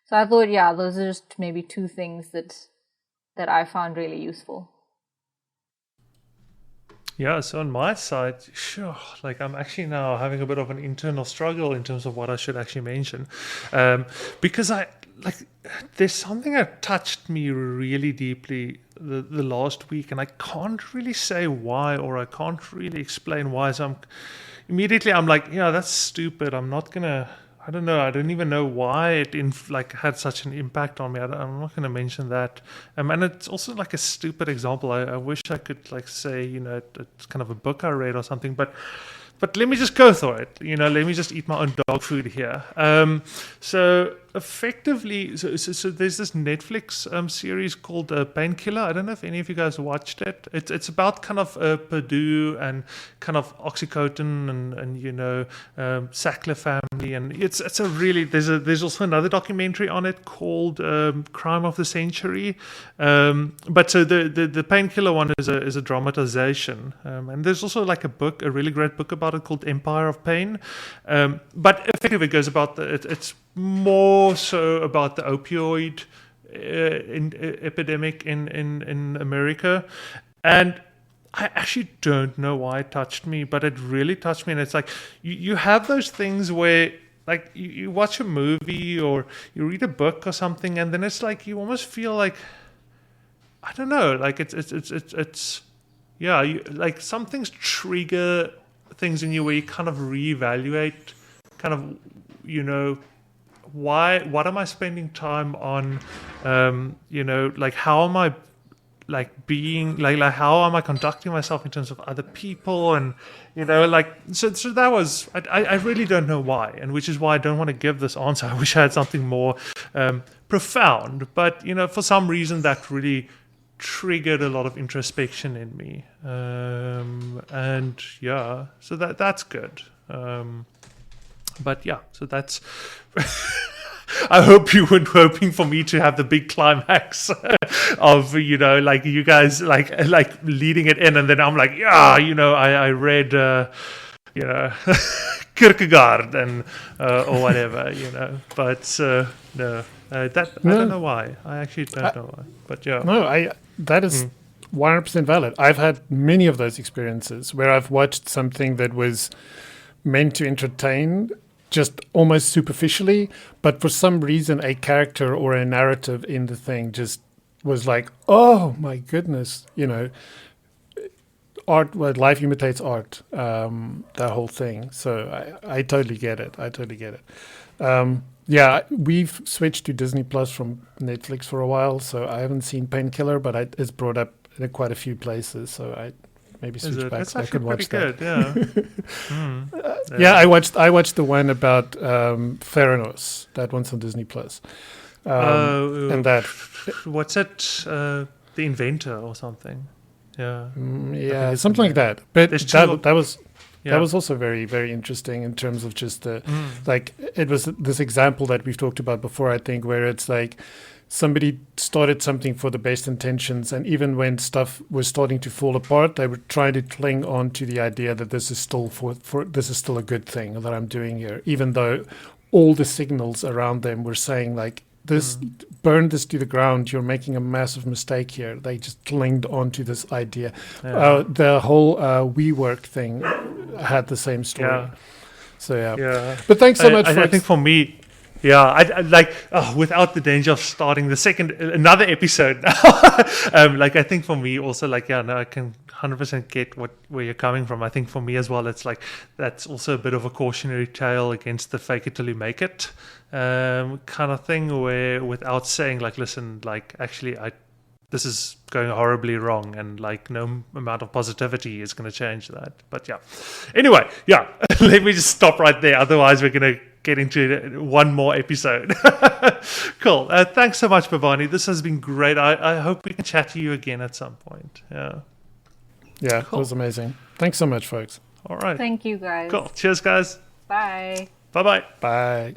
[SPEAKER 3] So I thought, those are just maybe 2 things that I found really useful.
[SPEAKER 1] Yeah, so on my side, sure, like I'm actually now having a bit of an internal struggle in terms of what I should actually mention. Because there's something that touched me really deeply the last week, and I can't really say why, or I can't really explain why. So I'm like, that's stupid. I don't know. I don't even know why it had such an impact on me. I'm not going to mention that. And it's also like a stupid example. I wish I could say, it's kind of a book I read or something. But let me just go through it. Let me just eat my own dog food here. So effectively, so there's this Netflix series called Painkiller. I don't know if any of you guys watched it. It's about kind of Purdue and kind of Oxycontin and Sackler family, and it's a really there's also another documentary on it called Crime of the Century. But so the Painkiller one is a dramatization, and there's also like a really great book about it called Empire of Pain. But effectively, it goes about it's more so about the opioid epidemic in America. And I actually don't know why it touched me, but it really touched me. And it's like you have those things where like you watch a movie or you read a book or something, and then it's like you almost feel like, I don't know, like it's like some things trigger things in you where you kind of reevaluate kind of what am I spending time on, like how am I being how am I conducting myself in terms of other people, and so that was I really don't know why, and which is why I don't want to give this answer. I wish I had something more profound, but for some reason that really triggered a lot of introspection in me, and so that's good. But so that's I hope you weren't hoping for me to have the big climax of you guys like leading it in, and then I'm like I read Kierkegaard and or whatever but no I don't know why. I actually don't know why, but
[SPEAKER 2] that is 100% valid. I've had many of those experiences where I've watched something that was meant to entertain just almost superficially, but for some reason a character or a narrative in the thing just was like, oh my goodness, art, life imitates art, that whole thing. So I totally get it. We've switched to Disney Plus from Netflix for a while, so I haven't seen Painkiller, but it's brought up in quite a few places, so I maybe switch back so I can watch that.
[SPEAKER 1] Yeah.
[SPEAKER 2] I watched the one about Theranos. That one's on Disney Plus. And that
[SPEAKER 1] what's it? The Inventor or something. Yeah.
[SPEAKER 2] Something like that. But that was That was also very, very interesting in terms of just the, like, it was this example that we've talked about before, I think, where it's like somebody started something for the best intentions, and even when stuff was starting to fall apart, they were trying to cling on to the idea that this is still this is still a good thing that I'm doing here, even though all the signals around them were saying like, this, burn this to the ground, you're making a massive mistake here. They just clinged onto this idea. The whole WeWork thing had the same story.
[SPEAKER 1] Yeah.
[SPEAKER 2] So yeah. But thanks so much.
[SPEAKER 1] I think for me, I like, without the danger of starting another episode. Like, I think for me also, like, I can 100% get where you're coming from. I think for me as well, it's like, that's also a bit of a cautionary tale against the fake it till you make it kind of thing, where without saying like, listen, like, actually this is going horribly wrong, and like no amount of positivity is going to change that. But anyway, let me just stop right there, otherwise we're going to get into one more episode. Cool. Thanks so much, Bavani. This has been great. I hope we can chat to you again at some point.
[SPEAKER 2] Cool. It was amazing. Thanks so much, folks.
[SPEAKER 1] All right.
[SPEAKER 3] Thank you, guys.
[SPEAKER 1] Cool. Cheers, guys.
[SPEAKER 3] Bye.
[SPEAKER 1] Bye-bye.
[SPEAKER 2] Bye.